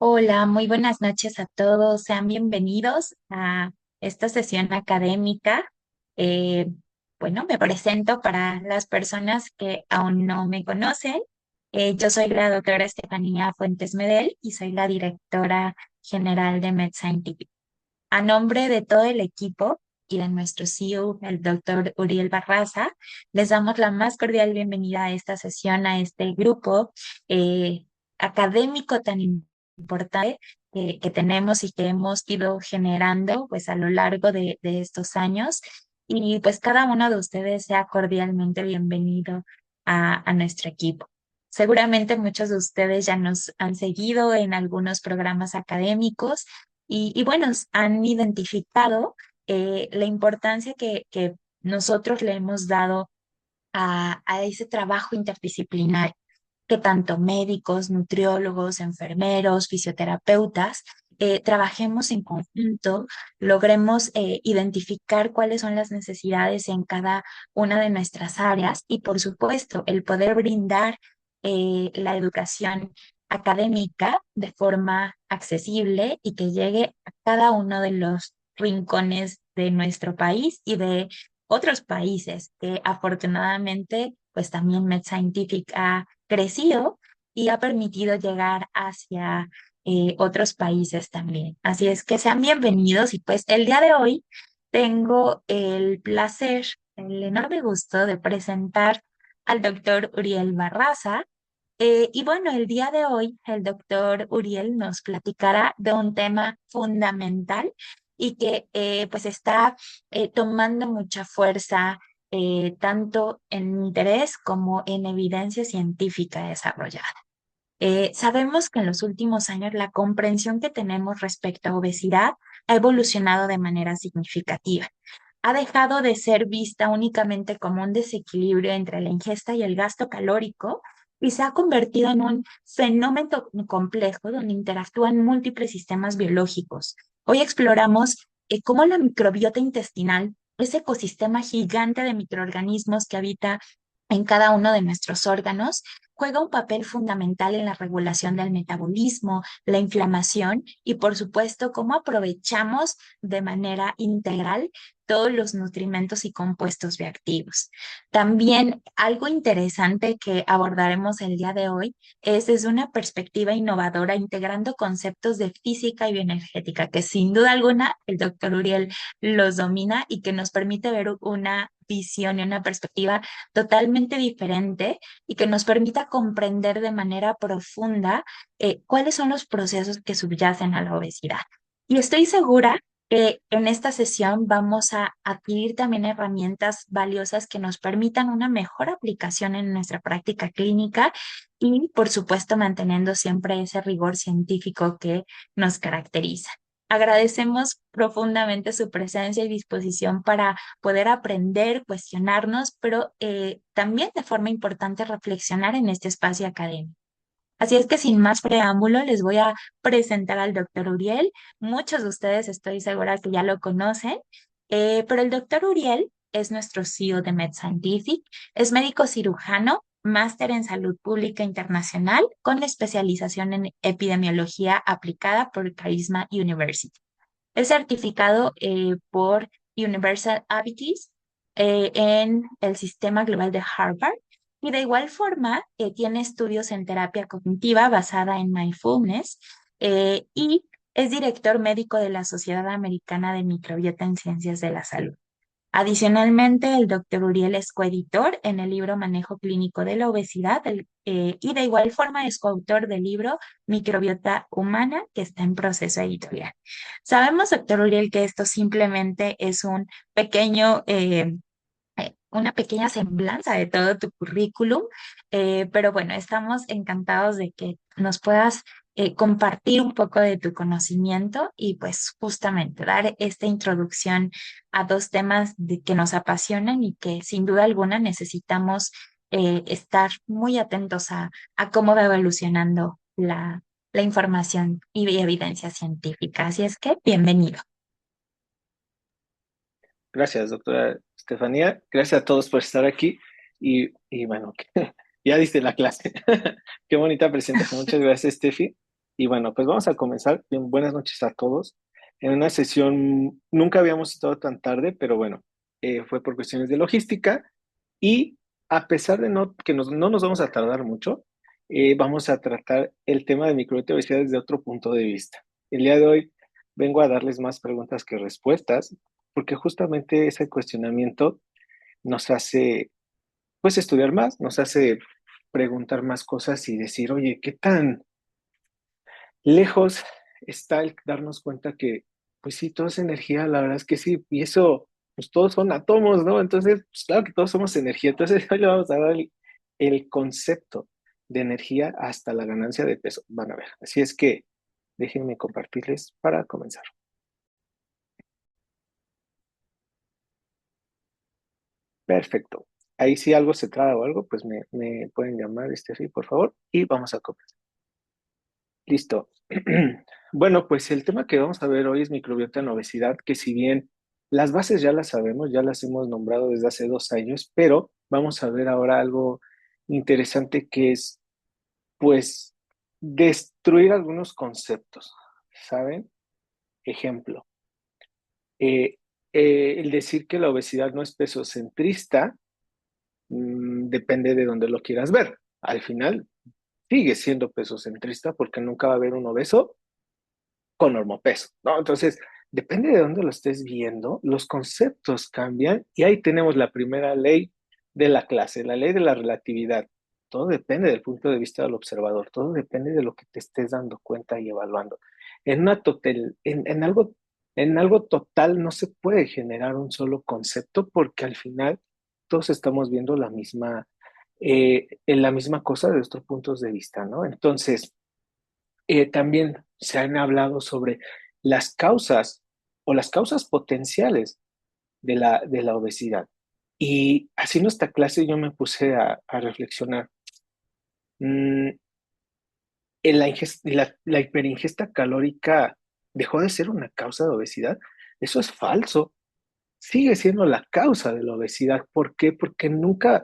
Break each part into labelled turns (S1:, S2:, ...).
S1: Hola, muy buenas noches a todos. Sean bienvenidos a esta sesión académica. Eh, bueno, me presento para las personas que aún no me conocen. Yo soy la doctora Estefanía Fuentes Medel y soy la directora general de MedScientific. A nombre de todo el equipo y de nuestro CEO, el doctor Uriel Barraza, les damos la más cordial bienvenida a esta sesión, a este grupo eh, académico tan importante que tenemos y que hemos ido generando pues a lo largo de estos años. Y pues cada uno de ustedes sea cordialmente bienvenido a nuestro equipo. Seguramente muchos de ustedes ya nos han seguido en algunos programas académicos y bueno, han identificado la importancia que nosotros le hemos dado a ese trabajo interdisciplinar, que tanto médicos, nutriólogos, enfermeros, fisioterapeutas, trabajemos en conjunto, logremos identificar cuáles son las necesidades en cada una de nuestras áreas y, por supuesto, el poder brindar la educación académica de forma accesible y que llegue a cada uno de los rincones de nuestro país y de otros países que afortunadamente pues también MedScientific ha crecido y ha permitido llegar hacia otros países también. Así es que sean bienvenidos y pues el día de hoy tengo el placer, el enorme gusto de presentar al doctor Uriel Barraza. Y bueno, el día de hoy el doctor Uriel nos platicará de un tema fundamental y que pues está tomando mucha fuerza tanto en interés como en evidencia científica desarrollada. Sabemos que en los últimos años la comprensión que tenemos respecto a obesidad ha evolucionado de manera significativa. Ha dejado de ser vista únicamente como un desequilibrio entre la ingesta y el gasto calórico y se ha convertido en un fenómeno complejo donde interactúan múltiples sistemas biológicos. Hoy exploramos cómo la microbiota intestinal, ese ecosistema gigante de microorganismos que habita en cada uno de nuestros órganos, juega un papel fundamental en la regulación del metabolismo, la inflamación y, por supuesto, cómo aprovechamos de manera integral todos los nutrimentos y compuestos bioactivos. También algo interesante que abordaremos el día de hoy es desde una perspectiva innovadora, integrando conceptos de física y bioenergética, que sin duda alguna el doctor Uriel los domina y que nos permite ver una visión y una perspectiva totalmente diferente y que nos permita comprender de manera profunda cuáles son los procesos que subyacen a la obesidad. Y estoy segura que en esta sesión vamos a adquirir también herramientas valiosas que nos permitan una mejor aplicación en nuestra práctica clínica y, por supuesto, manteniendo siempre ese rigor científico que nos caracteriza. Agradecemos profundamente su presencia y disposición para poder aprender, cuestionarnos, pero también de forma importante reflexionar en este espacio académico. Así es que sin más preámbulo, les voy a presentar al doctor Uriel. Muchos de ustedes estoy segura que ya lo conocen, pero el doctor Uriel es nuestro CEO de MedScientific, es médico cirujano, máster en salud pública internacional con especialización en epidemiología aplicada por Carisma University. Es certificado por Universal Habits en el sistema global de Harvard y de igual forma tiene estudios en terapia cognitiva basada en mindfulness y es director médico de la Sociedad Americana de Microbiota en Ciencias de la Salud. Adicionalmente, el doctor Uriel es coeditor en el libro Manejo Clínico de la Obesidad y de igual forma es coautor del libro Microbiota Humana, que está en proceso editorial. Sabemos, doctor Uriel, que esto simplemente es un pequeño una pequeña semblanza de todo tu currículum, pero bueno, estamos encantados de que nos puedas compartir un poco de tu conocimiento y pues justamente dar esta introducción a dos temas que nos apasionan y que sin duda alguna necesitamos estar muy atentos a cómo va evolucionando la información y evidencia científica. Así es que bienvenido.
S2: Gracias, doctora Estefanía. Gracias a todos por estar aquí. Y bueno, ya diste la clase. Qué bonita presentación. Muchas gracias, Steffi. Y bueno, pues vamos a comenzar. Bien, buenas noches a todos. En una sesión, nunca habíamos estado tan tarde, pero bueno, fue por cuestiones de logística y a pesar de no nos vamos a tardar mucho, vamos a tratar el tema de microbiota y obesidad desde otro punto de vista. El día de hoy vengo a darles más preguntas que respuestas, porque justamente ese cuestionamiento nos hace, pues, estudiar más, nos hace preguntar más cosas y decir, oye, ¿qué tan lejos está el darnos cuenta que, pues sí, todo es energía, la verdad es que sí, y eso, pues todos son átomos, ¿no? Entonces, pues claro que todos somos energía. Entonces, hoy le vamos a dar el concepto de energía hasta la ganancia de peso. Van a ver. Así es que déjenme compartirles para comenzar. Perfecto. Ahí si algo se traba o algo, pues me pueden llamar, sí, por favor, y vamos a comenzar. Listo. Bueno, pues el tema que vamos a ver hoy es microbiota en obesidad, que si bien las bases ya las sabemos, ya las hemos nombrado desde hace 2 años, pero vamos a ver ahora algo interesante que es, pues, destruir algunos conceptos, ¿saben? Ejemplo, eh, el decir que la obesidad no es pesocentrista, depende de dónde lo quieras ver. Al final, sigue siendo pesocentrista porque nunca va a haber un obeso con normopeso, ¿no? Entonces, depende de dónde lo estés viendo, los conceptos cambian y ahí tenemos la primera ley de la clase, la ley de la relatividad. Todo depende del punto de vista del observador, todo depende de lo que te estés dando cuenta y evaluando. En algo total no se puede generar un solo concepto porque al final todos estamos viendo en la misma cosa de nuestros puntos de vista, ¿no? Entonces, también se han hablado sobre las causas o las causas potenciales de la obesidad. Y así en esta clase yo me puse a reflexionar. Mm, la hiperingesta calórica dejó de ser una causa de obesidad. Eso es falso. Sigue siendo la causa de la obesidad. ¿Por qué? Porque nunca,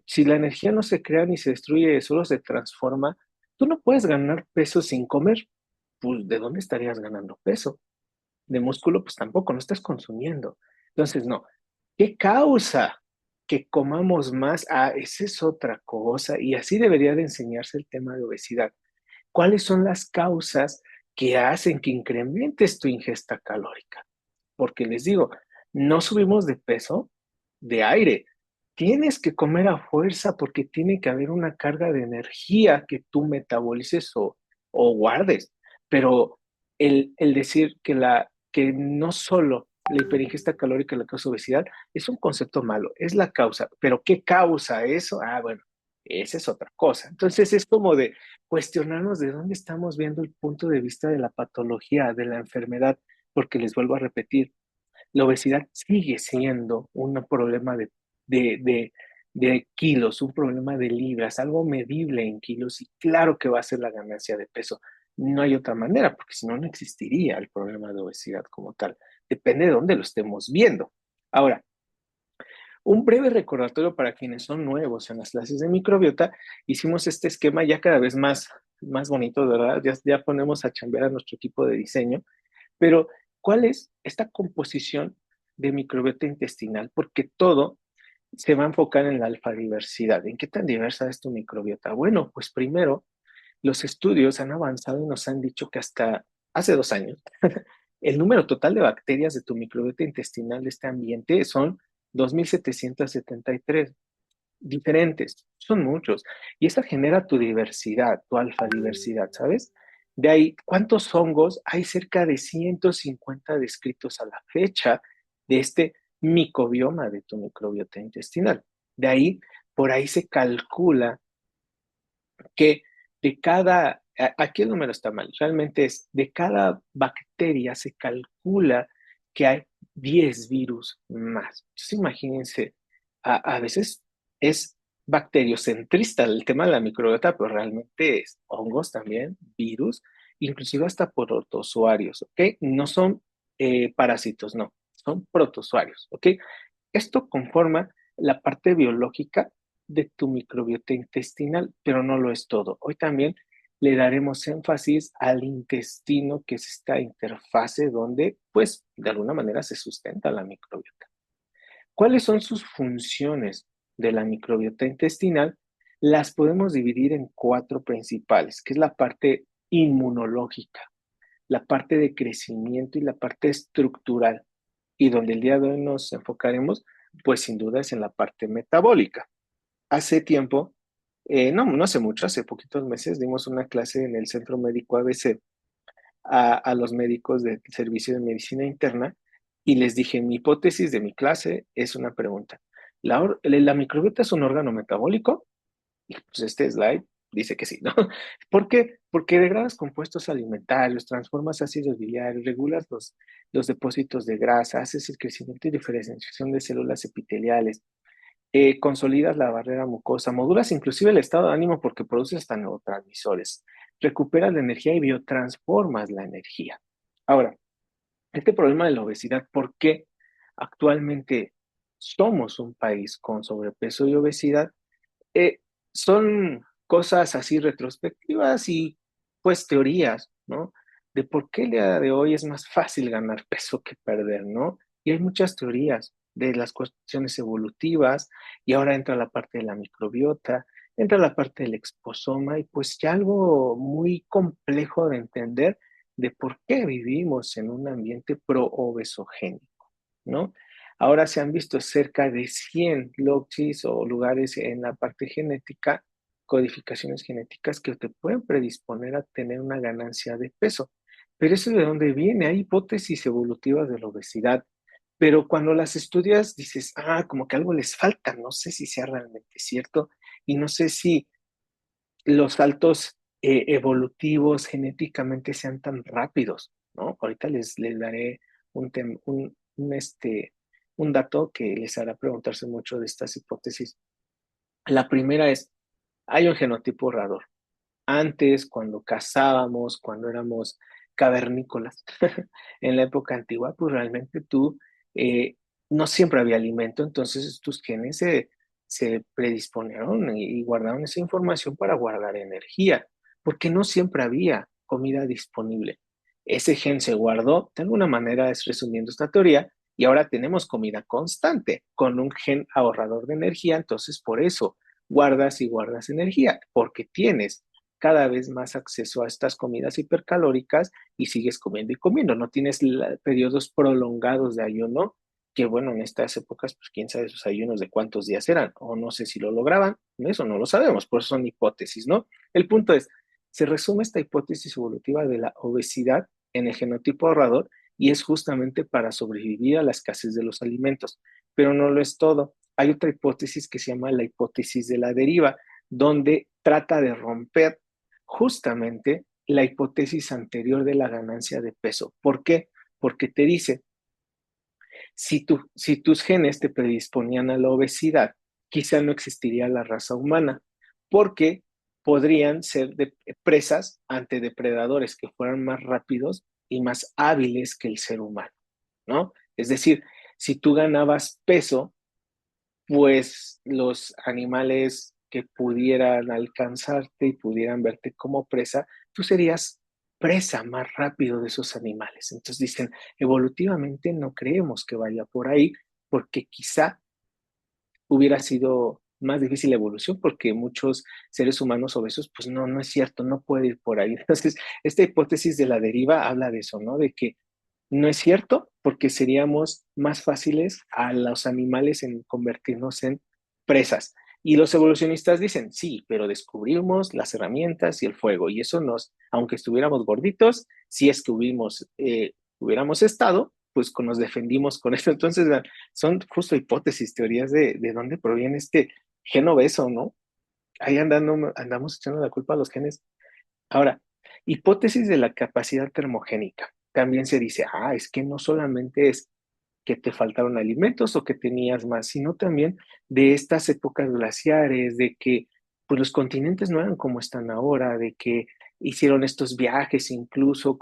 S2: si la energía no se crea ni se destruye, solo se transforma, tú no puedes ganar peso sin comer. Pues, ¿de dónde estarías ganando peso? De músculo, pues tampoco, no estás consumiendo. Entonces, no. ¿Qué causa que comamos más? Ah, esa es otra cosa. Y así debería de enseñarse el tema de obesidad. ¿Cuáles son las causas que hacen que incrementes tu ingesta calórica? Porque les digo, no subimos de peso de aire. Tienes que comer a fuerza porque tiene que haber una carga de energía que tú metabolices o guardes. Pero el decir que no solo la hiperingesta calórica la causa obesidad es un concepto malo, es la causa. Pero ¿qué causa eso? Ah, bueno, esa es otra cosa. Entonces es como de cuestionarnos de dónde estamos viendo el punto de vista de la patología, de la enfermedad, porque les vuelvo a repetir, la obesidad sigue siendo un problema de, de, de kilos, un problema de libras, algo medible en kilos y claro que va a ser la ganancia de peso. No hay otra manera, porque si no, no existiría el problema de obesidad como tal. Depende de dónde lo estemos viendo. Ahora, un breve recordatorio para quienes son nuevos en las clases de microbiota. Hicimos este esquema ya cada vez más bonito, ¿verdad? Ya ponemos a chambear a nuestro equipo de diseño. Pero, ¿cuál es esta composición de microbiota intestinal? Porque todo se va a enfocar en la alfadiversidad. ¿En qué tan diversa es tu microbiota? Bueno, pues primero, los estudios han avanzado y nos han dicho que hasta hace 2 años, el número total de bacterias de tu microbiota intestinal de este ambiente son 2.773 diferentes, son muchos. Y esta genera tu diversidad, tu alfa diversidad, ¿sabes? De ahí, ¿cuántos hongos? Hay cerca de 150 descritos a la fecha de este micobioma de tu microbiota intestinal. De ahí, por ahí se calcula que aquí el número está mal, realmente es de cada bacteria se calcula que hay 10 virus más. Entonces, imagínense, a veces es bacteriocentrista el tema de la microbiota, pero realmente es hongos también, virus, inclusive hasta protozoarios, ¿ok? No son parásitos, no, son protozoarios, ¿ok? Esto conforma la parte biológica de tu microbiota intestinal, pero no lo es todo. Hoy también le daremos énfasis al intestino, que es esta interfase donde, pues, de alguna manera se sustenta la microbiota. ¿Cuáles son sus funciones de la microbiota intestinal? Las podemos dividir en cuatro principales, que es la parte inmunológica, la parte de crecimiento y la parte estructural. Y donde el día de hoy nos enfocaremos, pues sin duda es en la parte metabólica. Hace tiempo, no hace mucho, hace poquitos meses, dimos una clase en el Centro Médico ABC a los médicos del Servicio de Medicina Interna y les dije, mi hipótesis de mi clase es una pregunta. ¿La microbiota es un órgano metabólico? Y pues este slide dice que sí, ¿no? ¿Por qué? Porque degradas compuestos alimentarios, transformas ácidos biliares, regulas los depósitos de grasa, haces el crecimiento y diferenciación de células epiteliales, consolidas la barrera mucosa, modulas inclusive el estado de ánimo porque produces hasta neurotransmisores, recuperas la energía y biotransformas la energía. Ahora, este problema de la obesidad, ¿por qué actualmente somos un país con sobrepeso y obesidad? Eh, Son cosas así retrospectivas y pues teorías, ¿no? De por qué el día de hoy es más fácil ganar peso que perder, ¿no? Y hay muchas teorías de las cuestiones evolutivas y ahora entra la parte de la microbiota, entra la parte del exposoma y pues ya algo muy complejo de entender de por qué vivimos en un ambiente pro-obesogénico, ¿no? Ahora se han visto cerca de 100 locis o lugares en la parte genética, codificaciones genéticas que te pueden predisponer a tener una ganancia de peso. Pero eso de dónde viene, hay hipótesis evolutivas de la obesidad, pero cuando las estudias dices, como que algo les falta, no sé si sea realmente cierto y no sé si los saltos evolutivos genéticamente sean tan rápidos, ¿no? Ahorita les daré un, un dato que les hará preguntarse mucho de estas hipótesis. La primera es, hay un genotipo raro. Antes, cuando cazábamos, cuando éramos cavernícolas, en la época antigua, pues realmente tú eh, no siempre había alimento, entonces tus genes se predisponieron y guardaron esa información para guardar energía, porque no siempre había comida disponible. Ese gen se guardó, de alguna manera es resumiendo esta teoría, y ahora tenemos comida constante con un gen ahorrador de energía, entonces por eso guardas y guardas energía, porque tienes cada vez más acceso a estas comidas hipercalóricas y sigues comiendo y comiendo. No tienes periodos prolongados de ayuno, que bueno, en estas épocas, pues quién sabe sus ayunos de cuántos días eran, o no sé si lo lograban, eso no lo sabemos, por eso son hipótesis, ¿no? El punto es, se resume esta hipótesis evolutiva de la obesidad en el genotipo ahorrador y es justamente para sobrevivir a la escasez de los alimentos, pero no lo es todo. Hay otra hipótesis que se llama la hipótesis de la deriva, donde trata de romper justamente la hipótesis anterior de la ganancia de peso. ¿Por qué? Porque te dice, si tus genes te predisponían a la obesidad, quizá no existiría la raza humana, porque podrían ser presas ante depredadores que fueran más rápidos y más hábiles que el ser humano, ¿no? Es decir, si tú ganabas peso, pues los animales que pudieran alcanzarte y pudieran verte como presa, tú serías presa más rápido de esos animales. Entonces dicen, evolutivamente no creemos que vaya por ahí, porque quizá hubiera sido más difícil la evolución, porque muchos seres humanos obesos, pues no es cierto, no puede ir por ahí. Entonces, esta hipótesis de la deriva habla de eso, ¿no? De que no es cierto, porque seríamos más fáciles a los animales en convertirnos en presas. Y los evolucionistas dicen, sí, pero descubrimos las herramientas y el fuego, y eso nos, aunque estuviéramos gorditos, si es que hubiéramos estado, pues nos defendimos con eso. Entonces, son justo hipótesis, teorías de dónde proviene este gen obeso, ¿no? Ahí andamos echando la culpa a los genes. Ahora, hipótesis de la capacidad termogénica. También se dice, es que no solamente es que te faltaron alimentos o que tenías más, sino también de estas épocas glaciares, de que pues, los continentes no eran como están ahora, de que hicieron estos viajes incluso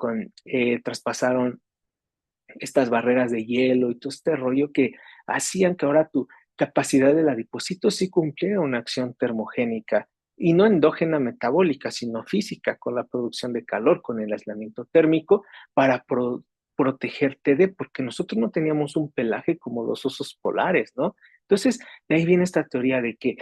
S2: traspasaron estas barreras de hielo y todo este rollo que hacían que ahora tu capacidad del adipocito sí cumpliera una acción termogénica. y no endógena metabólica, sino física, con la producción de calor, con el aislamiento térmico, para protegerte de, porque nosotros no teníamos un pelaje como los osos polares, ¿no? Entonces, de ahí viene esta teoría de que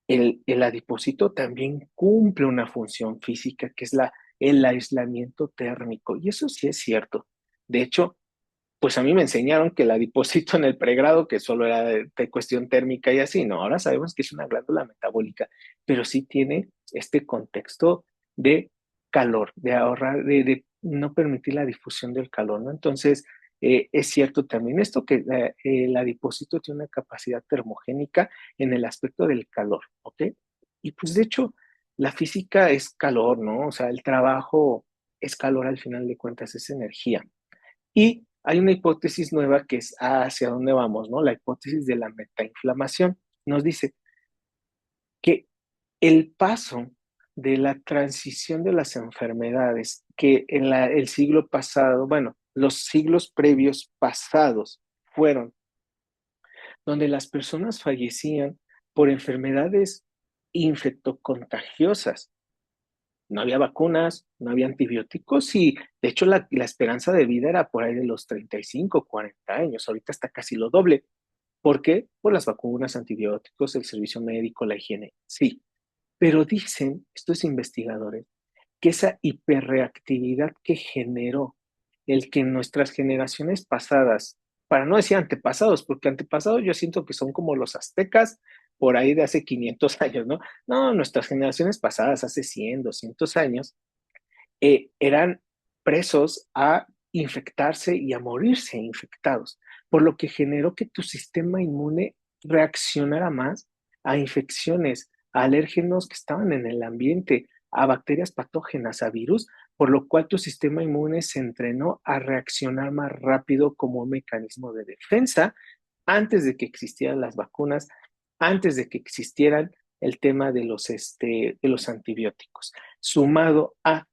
S2: el adipocito también cumple una función física, que es el aislamiento térmico, y eso sí es cierto. De hecho, pues a mí me enseñaron que el adipocito en el pregrado, que solo era de cuestión térmica y así, no, ahora sabemos que es una glándula metabólica, pero sí tiene este contexto de calor, de ahorrar, de no permitir la difusión del calor, ¿no? Entonces, es cierto también esto que el adipocito tiene una capacidad termogénica en el aspecto del calor, ¿ok? Y pues de hecho, la física es calor, ¿no? O sea, el trabajo es calor al final de cuentas, es energía. Y hay una hipótesis nueva que es hacia dónde vamos, ¿no? La hipótesis de la metainflamación. Nos dice que el paso de la transición de las enfermedades que en el siglo pasado, bueno, los siglos previos pasados fueron donde las personas fallecían por enfermedades infectocontagiosas. No había vacunas, no había antibióticos y de hecho la esperanza de vida era por ahí de los 35, 40 años. Ahorita está casi lo doble. ¿Por qué? Por las vacunas, antibióticos, el servicio médico, la higiene. Sí, pero dicen estos investigadores que esa hiperreactividad que generó el que nuestras generaciones pasadas, para no decir antepasados, porque antepasados yo siento que son como los aztecas por ahí de hace 500 años, ¿no? No, nuestras generaciones pasadas, hace 100, 200 años, eran presos a infectarse y a morirse infectados, por lo que generó que tu sistema inmune reaccionara más a infecciones, a alérgenos que estaban en el ambiente, a bacterias patógenas, a virus, por lo cual tu sistema inmune se entrenó a reaccionar más rápido como un mecanismo de defensa antes de que existieran las vacunas, antes de que existieran el tema de los antibióticos, sumado a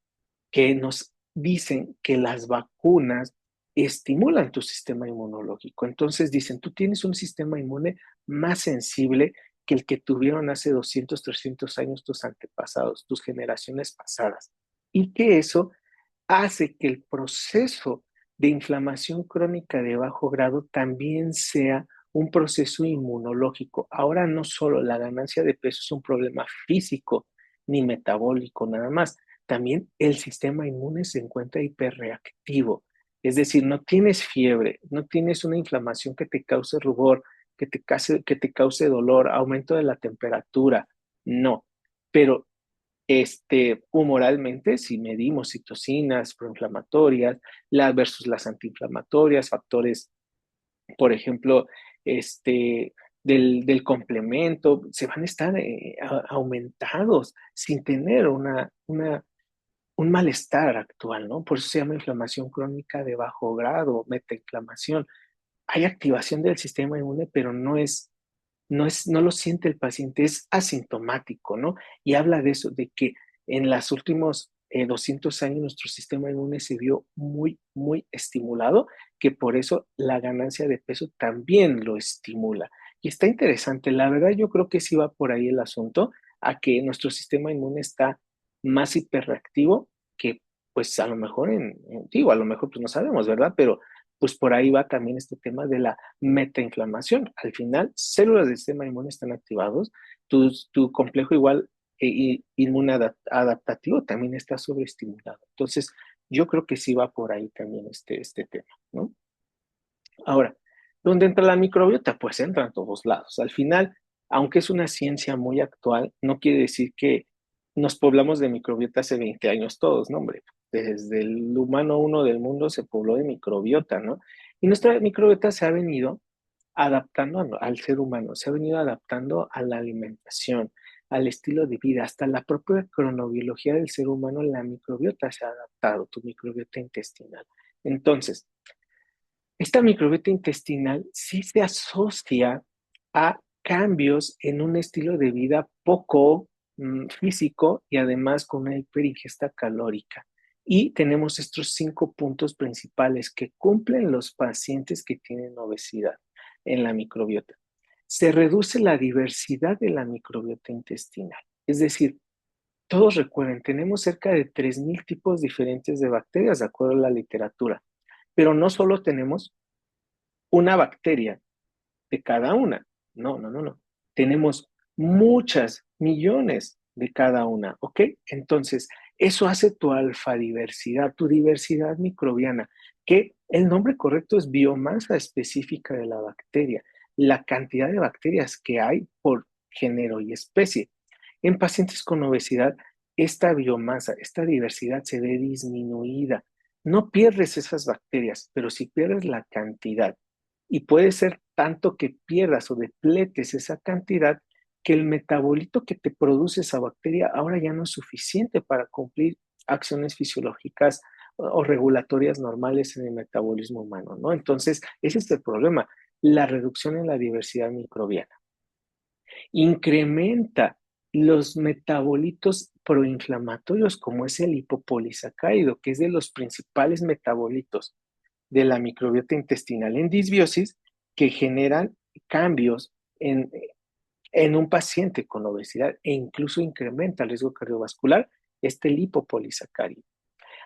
S2: que nos dicen que las vacunas estimulan tu sistema inmunológico. Entonces dicen, tú tienes un sistema inmune más sensible que el que tuvieron hace 200, 300 años tus antepasados, tus generaciones pasadas. Y que eso hace que el proceso de inflamación crónica de bajo grado también sea un proceso inmunológico. Ahora no solo la ganancia de peso es un problema físico ni metabólico nada más, también el sistema inmune se encuentra hiperreactivo. Es decir, no tienes fiebre, no tienes una inflamación que te cause rubor, que te cause dolor, aumento de la temperatura, no. Pero humoralmente, si medimos citocinas proinflamatorias, versus las antiinflamatorias, factores, por ejemplo, del complemento, se van a estar aumentados sin tener un malestar actual, ¿no? Por eso se llama inflamación crónica de bajo grado, metainflamación. Hay activación del sistema inmune, pero no lo siente el paciente, es asintomático, ¿no? Y habla de eso, de que en los últimos 200 años nuestro sistema inmune se vio muy, muy estimulado, que por eso la ganancia de peso también lo estimula. Y está interesante, la verdad yo creo que sí va por ahí el asunto, a que nuestro sistema inmune está más hiperreactivo que pues a lo mejor digo, a lo mejor pues no sabemos, ¿verdad? Pero pues por ahí va también este tema de la metainflamación. Al final, células del sistema inmune están activados, tu complejo igual inmune adaptativo también está sobreestimulado. Entonces, yo creo que sí va por ahí también este tema, ¿no? Ahora, ¿dónde entra la microbiota? Pues entra en todos lados. Al final, aunque es una ciencia muy actual, no quiere decir que nos poblamos de microbiota hace 20 años todos, ¿no, hombre? Desde el humano uno del mundo se pobló de microbiota, ¿no? Y nuestra microbiota se ha venido adaptando al ser humano, se ha venido adaptando a la alimentación, al estilo de vida, hasta la propia cronobiología del ser humano, la microbiota se ha adaptado, tu microbiota intestinal. Entonces, esta microbiota intestinal sí se asocia a cambios en un estilo de vida poco físico y además con una hiperingesta calórica. Y tenemos estos 5 puntos principales que cumplen los pacientes que tienen obesidad en la microbiota. Se reduce la diversidad de la microbiota intestinal. Es decir, Todos recuerden, tenemos cerca de 3.000 tipos diferentes de bacterias, de acuerdo a la literatura, pero no solo tenemos una bacteria de cada una. No, no, no, no. Tenemos muchas, millones de cada una, ¿ok? Entonces, eso hace tu alfadiversidad, tu diversidad microbiana, que el nombre correcto es biomasa específica de la bacteria, la cantidad de bacterias que hay por género y especie. En pacientes con obesidad, esta biomasa, esta diversidad se ve disminuida. No pierdes esas bacterias, pero sí pierdes la cantidad. Y puede ser tanto que pierdas o depletes esa cantidad que el metabolito que te produce esa bacteria ahora ya no es suficiente para cumplir acciones fisiológicas o regulatorias normales en el metabolismo humano, ¿no? Entonces, ese es el problema, la reducción en la diversidad microbiana. Incrementa los metabolitos proinflamatorios, como es el hipopolisacárido, que es de los principales metabolitos de la microbiota intestinal en disbiosis que generan cambios en un paciente con obesidad e incluso incrementa el riesgo cardiovascular, este lipopolisacárido.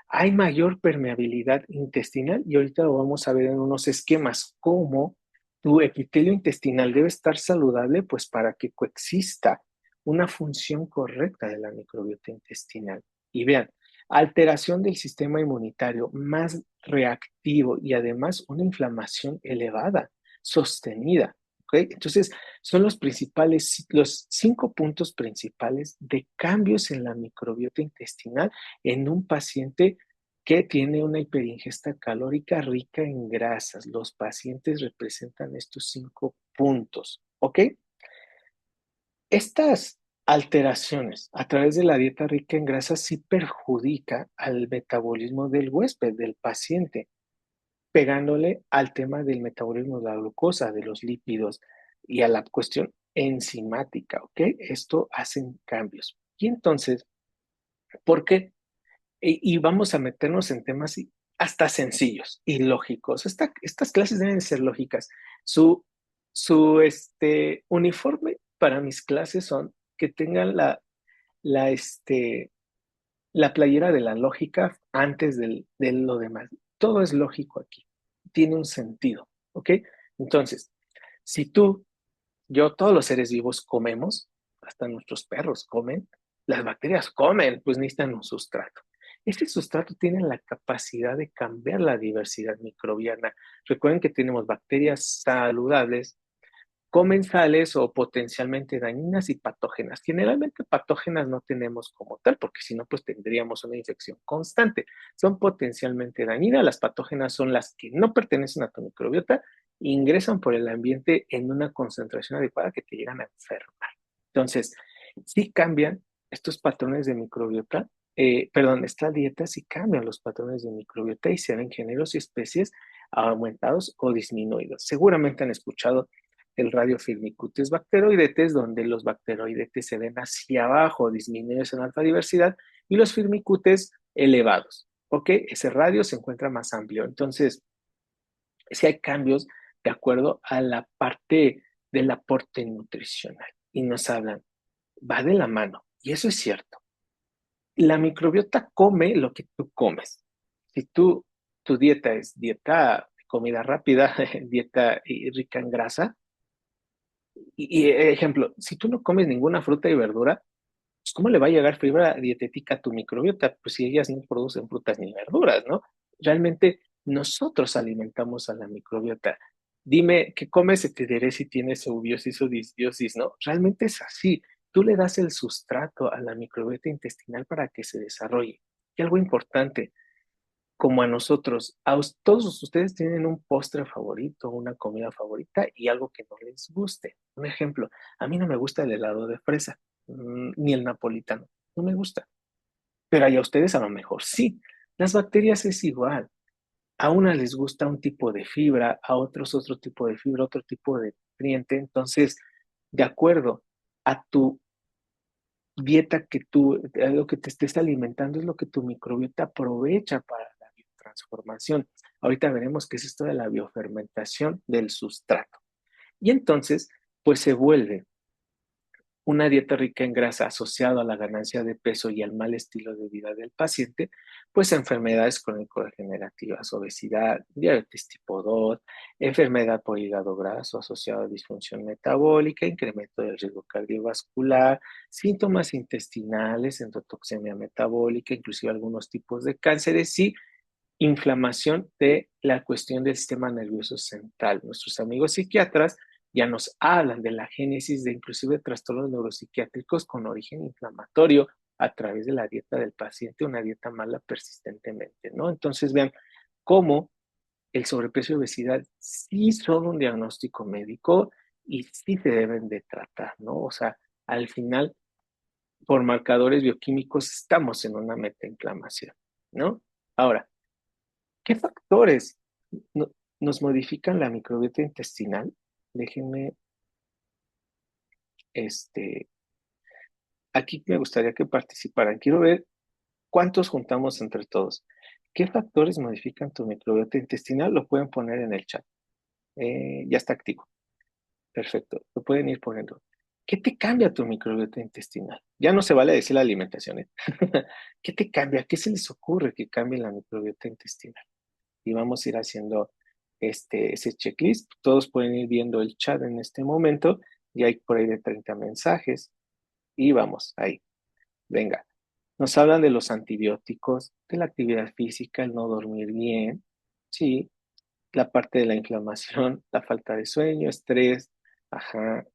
S2: Hay mayor permeabilidad intestinal y ahorita lo vamos a ver en unos esquemas, cómo tu epitelio intestinal debe estar saludable, pues para que coexista una función correcta de la microbiota intestinal. Y vean, alteración del sistema inmunitario más reactivo y además una inflamación elevada, sostenida. ¿Okay? Entonces, son los 5 puntos principales de cambios en la microbiota intestinal en un paciente que tiene una hiperingesta calórica rica en grasas. Los pacientes representan estos 5 puntos, ¿ok? Estas alteraciones a través de la dieta rica en grasas sí perjudica al metabolismo del huésped, del paciente, pegándole al tema del metabolismo de la glucosa, de los lípidos y a la cuestión enzimática, ¿ok? Esto hacen cambios. Y entonces, ¿por qué? Y vamos a meternos en temas hasta sencillos y lógicos. Estas clases deben ser lógicas. Su, su uniforme para mis clases son que tengan la playera de la lógica antes de lo demás. Todo es lógico aquí. Tiene un sentido, ¿ok? Entonces, si tú, yo, todos los seres vivos comemos, hasta nuestros perros comen, las bacterias comen, pues necesitan un sustrato. Este sustrato tiene la capacidad de cambiar la diversidad microbiana. Recuerden que tenemos bacterias saludables, comensales o potencialmente dañinas y patógenas. Generalmente patógenas no tenemos como tal, porque si no, pues tendríamos una infección constante. Son potencialmente dañinas. Las patógenas son las que no pertenecen a tu microbiota, ingresan por el ambiente en una concentración adecuada que te llegan a enfermar. Entonces, si cambian estos patrones de microbiota, perdón, esta dieta sí cambian los patrones de microbiota y se ven géneros y especies aumentados o disminuidos. Seguramente han escuchado el radiofilmicutis bacteroidetes, donde los bacteroidetes se ven hacia abajo, disminuidos en alta diversidad, y los firmicutes elevados. ¿Ok? Ese radio se encuentra más amplio. Entonces, si hay cambios de acuerdo a la parte del aporte nutricional. Y nos hablan, va de la mano. Y eso es cierto. La microbiota come lo que tú comes. Si tu dieta es dieta de comida rápida, dieta rica en grasa, ejemplo, si tú no comes ninguna fruta y verdura, pues ¿cómo le va a llegar fibra dietética a tu microbiota? Pues si ellas no producen frutas ni verduras, ¿no? Realmente nosotros alimentamos a la microbiota. Dime, ¿qué comes? Y te diré si tienes eubiosis o disbiosis, ¿no? Realmente es así. Tú le das el sustrato a la microbiota intestinal para que se desarrolle. Y algo importante, como a nosotros, todos ustedes tienen un postre favorito, una comida favorita y algo que no les guste. Un ejemplo, a mí no me gusta el helado de fresa, ni el napolitano, no me gusta. Pero a ustedes a lo mejor sí. Las bacterias es igual. A una les gusta un tipo de fibra, a otros otro tipo de fibra, otro tipo de nutriente. Entonces, de acuerdo a tu dieta lo que te estés alimentando es lo que tu microbiota aprovecha para la biotransformación. Ahorita veremos qué es esto de la biofermentación del sustrato. Y entonces, pues se vuelve Una dieta rica en grasa asociada a la ganancia de peso y al mal estilo de vida del paciente, pues enfermedades crónico-degenerativas, obesidad, diabetes tipo 2, enfermedad por hígado graso asociada a disfunción metabólica, incremento del riesgo cardiovascular, síntomas intestinales, endotoxemia metabólica, inclusive algunos tipos de cánceres y inflamación de la cuestión del sistema nervioso central. Nuestros amigos psiquiatras ya nos hablan de la génesis de inclusive trastornos neuropsiquiátricos con origen inflamatorio a través de la dieta del paciente, una dieta mala persistentemente, ¿no? Entonces vean cómo el sobrepeso y obesidad sí son un diagnóstico médico y sí se deben de tratar, ¿no? O sea, al final, por marcadores bioquímicos, estamos en una metainflamación, ¿no? Ahora, ¿qué factores no- nos modifican la microbiota intestinal? Déjenme, este, aquí me gustaría que participaran. Quiero ver cuántos juntamos entre todos. ¿Qué factores modifican tu microbiota intestinal? Lo pueden poner en el chat. Ya está activo. Perfecto. Lo pueden ir poniendo. ¿Qué te cambia tu microbiota intestinal? Ya no se vale decir la alimentación, ¿eh? ¿Qué te cambia? ¿Qué se les ocurre que cambie la microbiota intestinal? Y vamos a ir haciendo ese checklist. Todos pueden ir viendo el chat en este momento y hay por ahí de 30 mensajes y vamos, ahí, venga. Nos hablan de los antibióticos, de la actividad física, el no dormir bien, sí, la parte de la inflamación, la falta de sueño, estrés, ajá,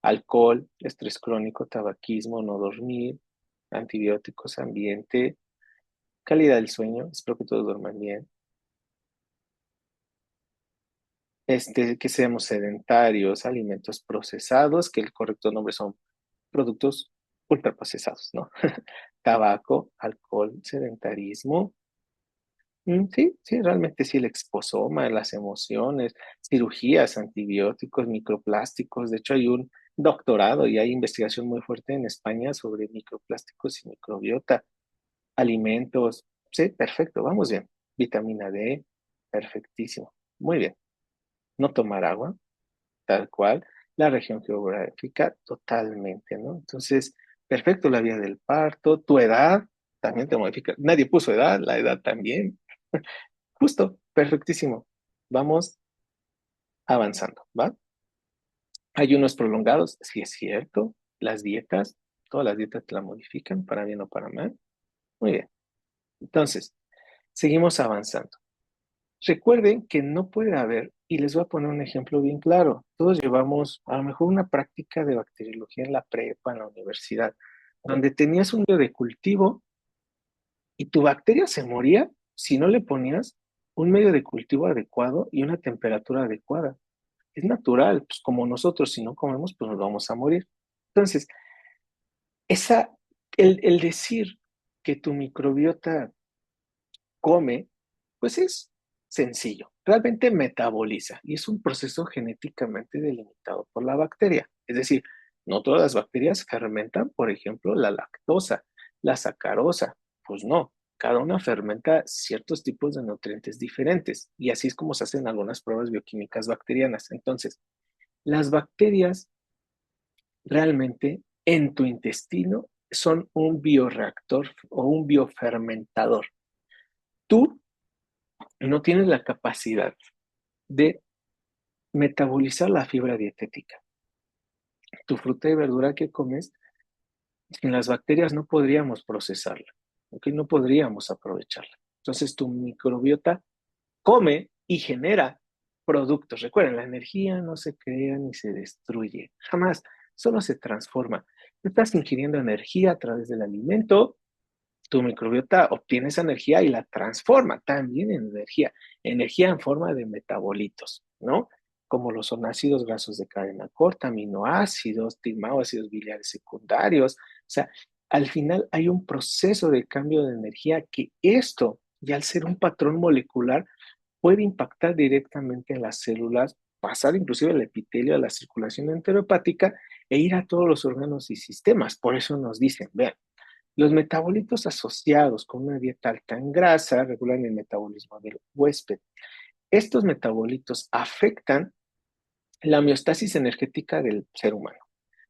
S2: alcohol, estrés crónico, tabaquismo, no dormir, antibióticos, ambiente, calidad del sueño, espero que todos duerman bien. Que seamos sedentarios, alimentos procesados, que el correcto nombre son productos ultraprocesados, ¿no? Tabaco, alcohol, sedentarismo. Sí, sí, realmente sí, el exposoma, las emociones, cirugías, antibióticos, microplásticos. De hecho, hay un doctorado y hay investigación muy fuerte en España sobre microplásticos y microbiota, alimentos. Sí, perfecto, vamos bien. Vitamina D, perfectísimo. Muy bien. No tomar agua, tal cual, la región geográfica totalmente, ¿no? Entonces, perfecto, la vía del parto, tu edad también te modifica. Nadie puso edad, la edad también. Justo, perfectísimo. Vamos avanzando, ¿va? Ayunos prolongados, sí es cierto. Las dietas, todas las dietas te la modifican, para bien o para mal. Muy bien. Entonces, seguimos avanzando. Recuerden que no puede haber, y les voy a poner un ejemplo bien claro, todos llevamos a lo mejor una práctica de bacteriología en la prepa, en la universidad, donde tenías un medio de cultivo y tu bacteria se moría si no le ponías un medio de cultivo adecuado y una temperatura adecuada. Es natural, pues como nosotros si no comemos, pues nos vamos a morir. Entonces, esa, el decir que tu microbiota come, pues es sencillo. Realmente metaboliza y es un proceso genéticamente delimitado por la bacteria. Es decir, no todas las bacterias fermentan, por ejemplo, la lactosa, la sacarosa. Pues no, cada una fermenta ciertos tipos de nutrientes diferentes y así es como se hacen algunas pruebas bioquímicas bacterianas. Entonces, las bacterias realmente en tu intestino son un bioreactor o un biofermentador. Tú no tienes la capacidad de metabolizar la fibra dietética. Tu fruta y verdura que comes, sin las bacterias no podríamos procesarla, ¿ok? No podríamos aprovecharla. Entonces tu microbiota come y genera productos. Recuerden, la energía no se crea ni se destruye, jamás, solo se transforma. Tú estás ingiriendo energía a través del alimento, tu microbiota obtiene esa energía y la transforma también en energía, energía en forma de metabolitos, ¿no? Como lo son ácidos grasos de cadena corta, aminoácidos, ácidos biliares secundarios. O sea, al final hay un proceso de cambio de energía que esto, y al ser un patrón molecular, puede impactar directamente en las células, pasar inclusive el epitelio a la circulación enterohepática e ir a todos los órganos y sistemas. Por eso nos dicen, vean, los metabolitos asociados con una dieta alta en grasa regulan el metabolismo del huésped. Estos metabolitos afectan la homeostasis energética del ser humano.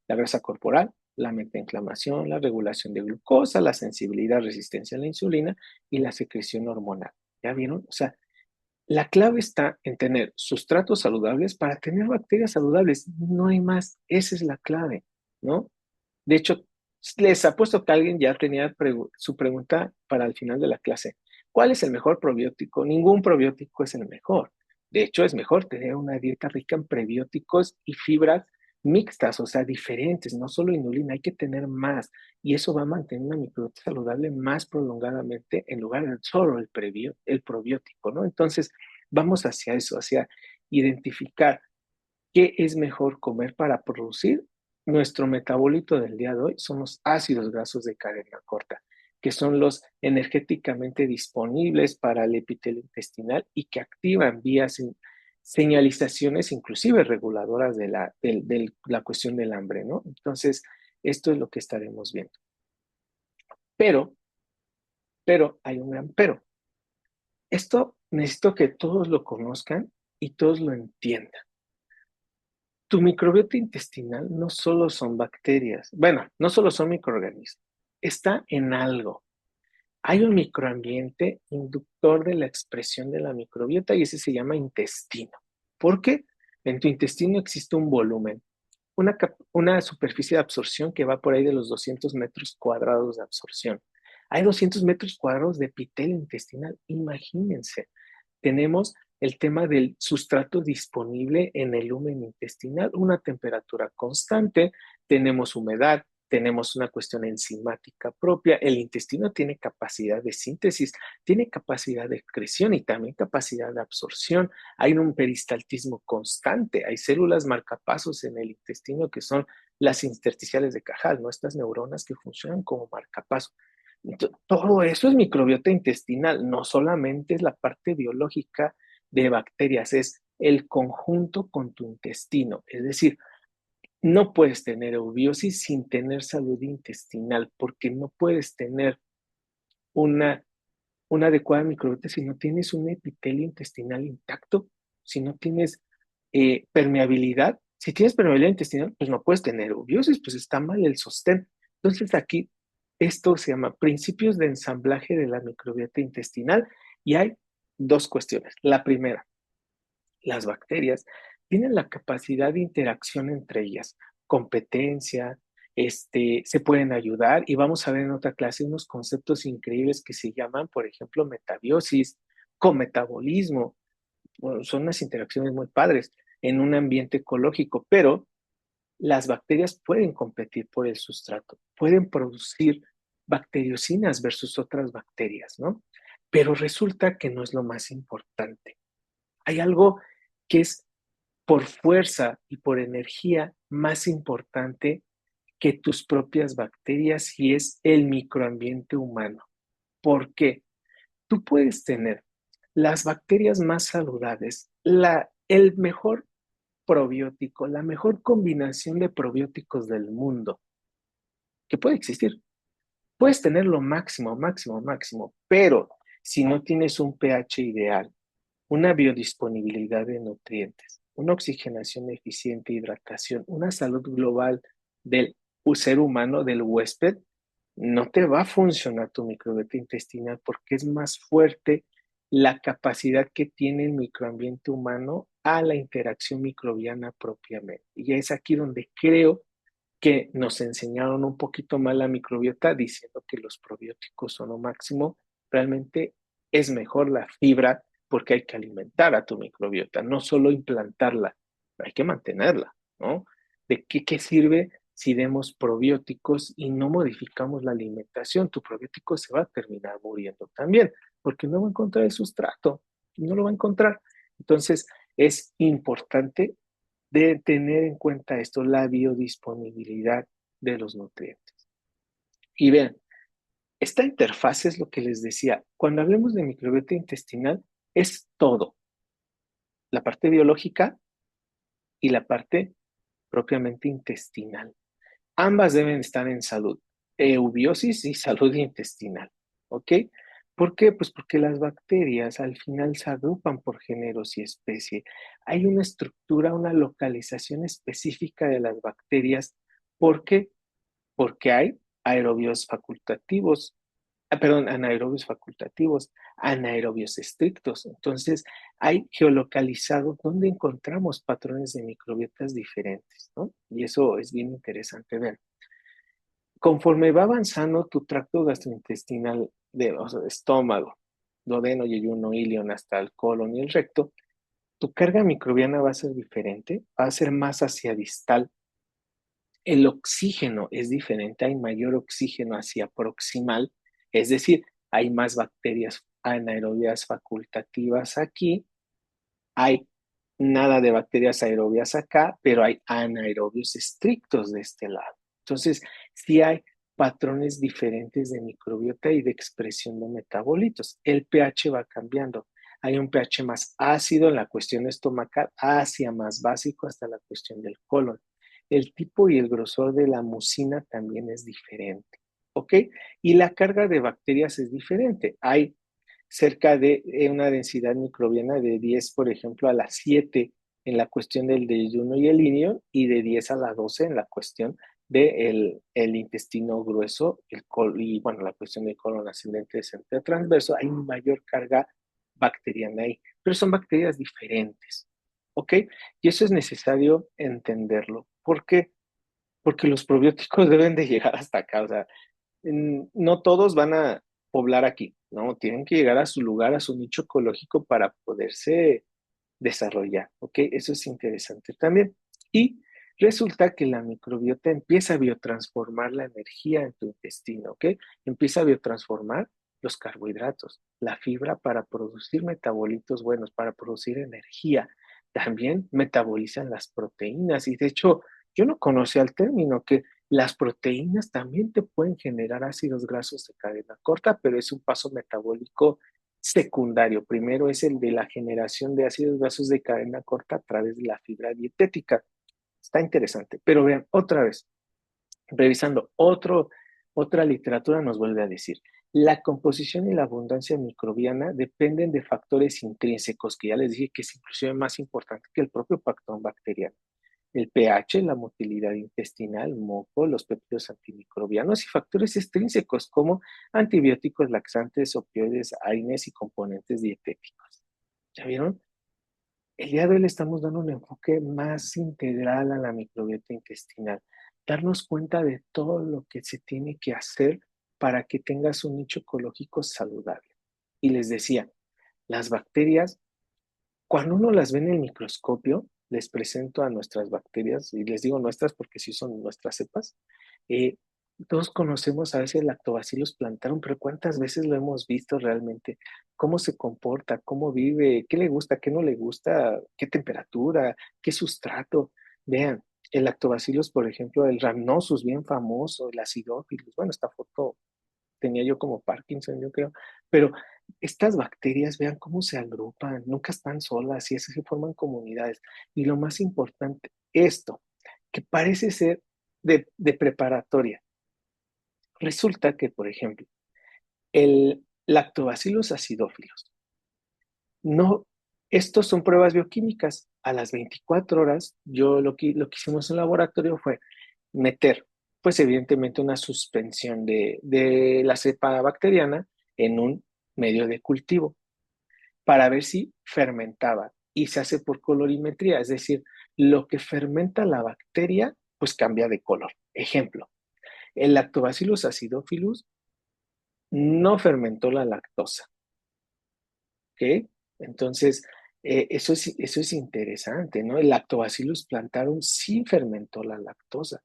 S2: la grasa corporal, la metainflamación, la regulación de glucosa, la sensibilidad, resistencia a la insulina y la secreción hormonal. ¿Ya vieron? O sea, la clave está en tener sustratos saludables para tener bacterias saludables. No hay más. Esa es la clave, ¿no? De hecho, les apuesto que alguien ya tenía su pregunta para el final de la clase. ¿Cuál es el mejor probiótico? Ningún probiótico es el mejor. De hecho, es mejor tener una dieta rica en prebióticos y fibras mixtas, o sea, diferentes, no solo inulina, hay que tener más. Y eso va a mantener una microbiota saludable más prolongadamente en lugar de solo el probiótico, ¿no? Entonces, vamos hacia eso, hacia identificar qué es mejor comer para producir nuestro metabolito del día de hoy. Son los ácidos grasos de cadena corta, que son los energéticamente disponibles para el epitelio intestinal y que activan vías señalizaciones, inclusive reguladoras de la cuestión del hambre, ¿no? Entonces, esto es lo que estaremos viendo. Pero, hay un gran pero. Esto necesito que todos lo conozcan y todos lo entiendan. Tu microbiota intestinal no solo son bacterias, bueno, no solo son microorganismos, está en algo. Hay un microambiente inductor de la expresión de la microbiota y ese se llama intestino. ¿Por qué? En tu intestino existe un volumen, una superficie de absorción que va por ahí de los 200 metros cuadrados de absorción. Hay 200 metros cuadrados de epitelio intestinal, imagínense. Tenemos el tema del sustrato disponible en el lumen intestinal, una temperatura constante, tenemos humedad, tenemos una cuestión enzimática propia, el intestino tiene capacidad de síntesis, tiene capacidad de excreción y también capacidad de absorción. Hay un peristaltismo constante, hay células marcapasos en el intestino que son las intersticiales de Cajal, ¿no? Estas neuronas que funcionan como marcapasos. Todo eso es microbiota intestinal, no solamente es la parte biológica de bacterias, es el conjunto con tu intestino. Es decir, no puedes tener eubiosis sin tener salud intestinal, porque no puedes tener una, una adecuada microbiota si no tienes un epitelio intestinal intacto, si no tienes permeabilidad. Si tienes permeabilidad intestinal, pues no puedes tener eubiosis, pues está mal el sostén. Entonces aquí esto se llama principios de ensamblaje de la microbiota intestinal y hay dos cuestiones. La primera, las bacterias tienen la capacidad de interacción entre ellas, competencia, se pueden ayudar y vamos a ver en otra clase unos conceptos increíbles que se llaman, por ejemplo, metabiosis, cometabolismo. Bueno, son unas interacciones muy padres en un ambiente ecológico, pero las bacterias pueden competir por el sustrato, pueden producir bacteriocinas versus otras bacterias, ¿no? Pero resulta que no es lo más importante. Hay algo que es por fuerza y por energía más importante que tus propias bacterias y es el microambiente humano. ¿Por qué? Tú puedes tener las bacterias más saludables, el mejor probiótico, la mejor combinación de probióticos del mundo que puede existir. Puedes tener lo máximo, máximo, máximo, pero si no tienes un pH ideal, una biodisponibilidad de nutrientes, una oxigenación eficiente, hidratación, una salud global del ser humano, del huésped, no te va a funcionar tu microbiota intestinal porque es más fuerte la capacidad que tiene el microambiente humano a la interacción microbiana propiamente. Y es aquí donde creo que nos enseñaron un poquito mal la microbiota diciendo que los probióticos son lo máximo. Realmente es mejor la fibra porque hay que alimentar a tu microbiota, no solo implantarla, hay que mantenerla, ¿no? ¿De qué sirve si demos probióticos y no modificamos la alimentación? Tu probiótico se va a terminar muriendo también, porque no va a encontrar el sustrato, no lo va a encontrar. Entonces, es importante de tener en cuenta esto, la biodisponibilidad de los nutrientes. Y vean, esta interfaz es lo que les decía. Cuando hablemos de microbiota intestinal, es todo. La parte biológica y la parte propiamente intestinal. Ambas deben estar en salud. Eubiosis y salud intestinal. ¿Ok? ¿Por qué? Pues porque las bacterias al final se agrupan por géneros y especie. Hay una estructura, una localización específica de las bacterias ¿Por qué? Porque hay aerobios facultativos, perdón, anaerobios facultativos, anaerobios estrictos. Entonces, hay geolocalizados donde encontramos patrones de microbiotas diferentes, ¿no? Y eso es bien interesante ver. Conforme va avanzando tu tracto gastrointestinal, o sea, estómago, duodeno, yeyuno, ilion, hasta el colon y el recto, tu carga microbiana va a ser diferente, va a ser más hacia distal. El oxígeno es diferente, hay mayor oxígeno hacia proximal, es decir, hay más bacterias anaerobias facultativas aquí, hay nada de bacterias aerobias acá, pero hay anaerobios estrictos de este lado. Entonces, sí hay patrones diferentes de microbiota y de expresión de metabolitos. El pH va cambiando. Hay un pH más ácido en la cuestión estomacal, hacia más básico hasta la cuestión del colon. El tipo y el grosor de la mucina también es diferente. ¿Ok? Y la carga de bacterias es diferente. Hay cerca de una densidad microbiana de 10, por ejemplo, a la 7 en la cuestión del deyuno y el ilion, y de 10 a la 12 en la cuestión del el intestino grueso y, bueno, la cuestión del colon ascendente, central, transverso. Hay mayor carga bacteriana ahí, pero son bacterias diferentes, ¿ok? Y eso es necesario entenderlo. ¿Por qué? Porque los probióticos deben de llegar hasta acá, o sea, no todos van a poblar aquí, ¿no? Tienen que llegar a su lugar, a su nicho ecológico para poderse desarrollar, ¿ok? Eso es interesante también. Y resulta que la microbiota empieza a biotransformar la energía en tu intestino, ¿ok? Empieza a biotransformar los carbohidratos, la fibra para producir metabolitos buenos, para producir energía. También metabolizan las proteínas y de hecho yo no conocía el término que las proteínas también te pueden generar ácidos grasos de cadena corta, pero es un paso metabólico secundario. Primero es el de la generación de ácidos grasos de cadena corta a través de la fibra dietética. Está interesante. Pero vean, otra vez, revisando otra literatura nos vuelve a decir, la composición y la abundancia microbiana dependen de factores intrínsecos, que ya les dije que es inclusive más importante que el propio patrón bacteriano. El pH, la motilidad intestinal, moco, los péptidos antimicrobianos y factores extrínsecos como antibióticos, laxantes, opioides, AINES y componentes dietéticos. ¿Ya vieron? El día de hoy le estamos dando un enfoque más integral a la microbiota intestinal, darnos cuenta de todo lo que se tiene que hacer para que tengas un nicho ecológico saludable. Y les decía, las bacterias, cuando uno las ve en el microscopio, les presento a nuestras bacterias, y les digo nuestras porque sí son nuestras cepas. eh, Todos conocemos a veces el Lactobacillus plantarum, pero ¿cuántas veces lo hemos visto realmente? ¿Cómo se comporta? ¿Cómo vive? ¿Qué le gusta? ¿Qué no le gusta? ¿Qué temperatura? ¿Qué sustrato? Vean, el Lactobacillus, por ejemplo, el Rhamnosus, bien famoso, el Acidophilus. Bueno, esta foto tenía yo como Parkinson, yo creo, pero estas bacterias, vean cómo se agrupan, nunca están solas y así se forman comunidades. Y lo más importante, esto, que parece ser de preparatoria. Resulta que, por ejemplo, el Lactobacillus acidophilus, no, estos son pruebas bioquímicas. A las 24 horas, yo lo que hicimos en el laboratorio fue meter, pues evidentemente una suspensión de la cepa bacteriana en un medio de cultivo para ver si fermentaba. Y se hace por colorimetría, es decir, lo que fermenta la bacteria, pues cambia de color. Ejemplo, el Lactobacillus acidophilus no fermentó la lactosa, ¿ok? Entonces, eso es interesante, ¿no? El Lactobacillus plantarum sí fermentó la lactosa.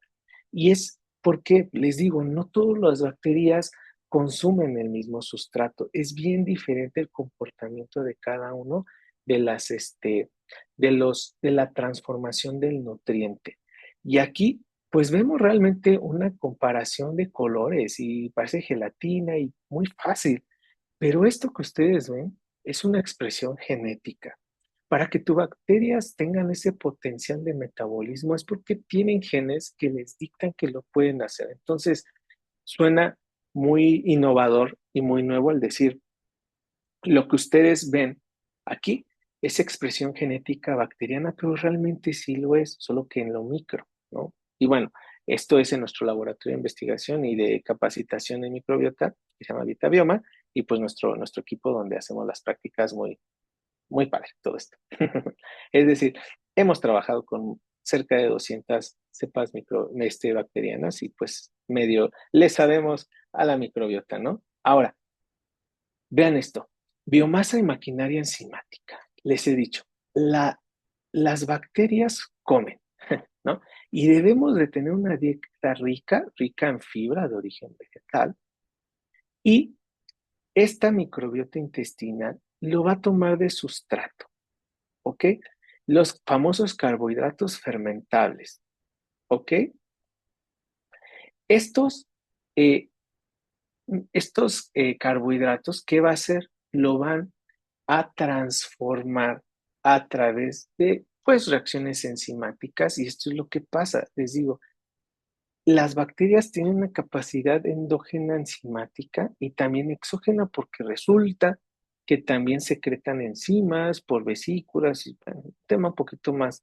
S2: Y es porque, les digo, no todas las bacterias consumen el mismo sustrato. Es bien diferente el comportamiento de cada uno de de la transformación del nutriente. Y aquí, pues vemos realmente una comparación de colores y parece gelatina y muy fácil. Pero esto que ustedes ven es una expresión genética. Para que tus bacterias tengan ese potencial de metabolismo es porque tienen genes que les dictan que lo pueden hacer. Entonces, suena muy innovador y muy nuevo al decir, lo que ustedes ven aquí es expresión genética bacteriana, pero realmente sí lo es, solo que en lo micro, ¿no? Y bueno, Esto es en nuestro laboratorio de investigación y de capacitación en microbiota, que se llama VitaBioma, y pues nuestro equipo donde hacemos las prácticas muy padre todo esto. Es decir, hemos trabajado con cerca de 200 cepas bacterianas y pues medio le sabemos a la microbiota, ¿no? Ahora, vean esto, biomasa y maquinaria enzimática. Les he dicho, la, las bacterias comen, ¿no? Y debemos de tener una dieta rica en fibra de origen vegetal y esta microbiota intestinal lo va a tomar de sustrato. ¿Ok? Los famosos carbohidratos fermentables, ¿ok? Estos, eh, estos carbohidratos, ¿qué va a hacer? Lo van a transformar a través de, pues, reacciones enzimáticas y esto es lo que pasa. Les digo, las bacterias tienen una capacidad endógena enzimática y también exógena porque resulta que también secretan enzimas por vesículas, y bueno, un tema un poquito más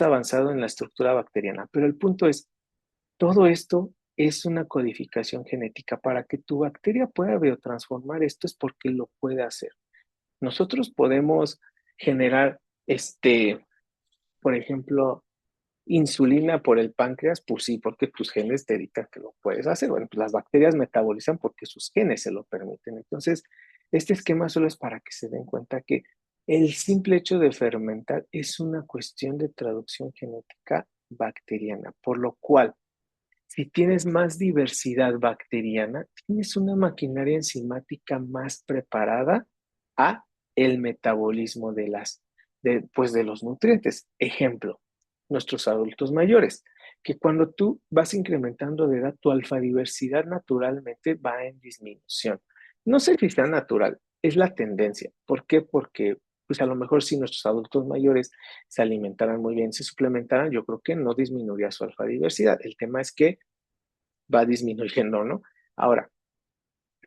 S2: avanzado en la estructura bacteriana. Pero el punto es, todo esto es una codificación genética. Para que tu bacteria pueda biotransformar esto es porque lo puede hacer. Nosotros podemos generar, por ejemplo, insulina por el páncreas, pues sí, porque tus genes te dictan que lo puedes hacer. Bueno, pues las bacterias metabolizan porque sus genes se lo permiten. Entonces, este esquema solo es para que se den cuenta que el simple hecho de fermentar es una cuestión de traducción genética bacteriana, por lo cual, si tienes más diversidad bacteriana, tienes una maquinaria enzimática más preparada a el metabolismo pues de los nutrientes. Ejemplo, nuestros adultos mayores, que cuando tú vas incrementando de edad, tu alfa-diversidad naturalmente va en disminución. No sé si sea natural, es la tendencia. ¿Por qué? Porque pues a lo mejor si nuestros adultos mayores se alimentaran muy bien, se suplementaran, yo creo que no disminuiría su alfa-diversidad. El tema es que va disminuyendo, ¿no? Ahora,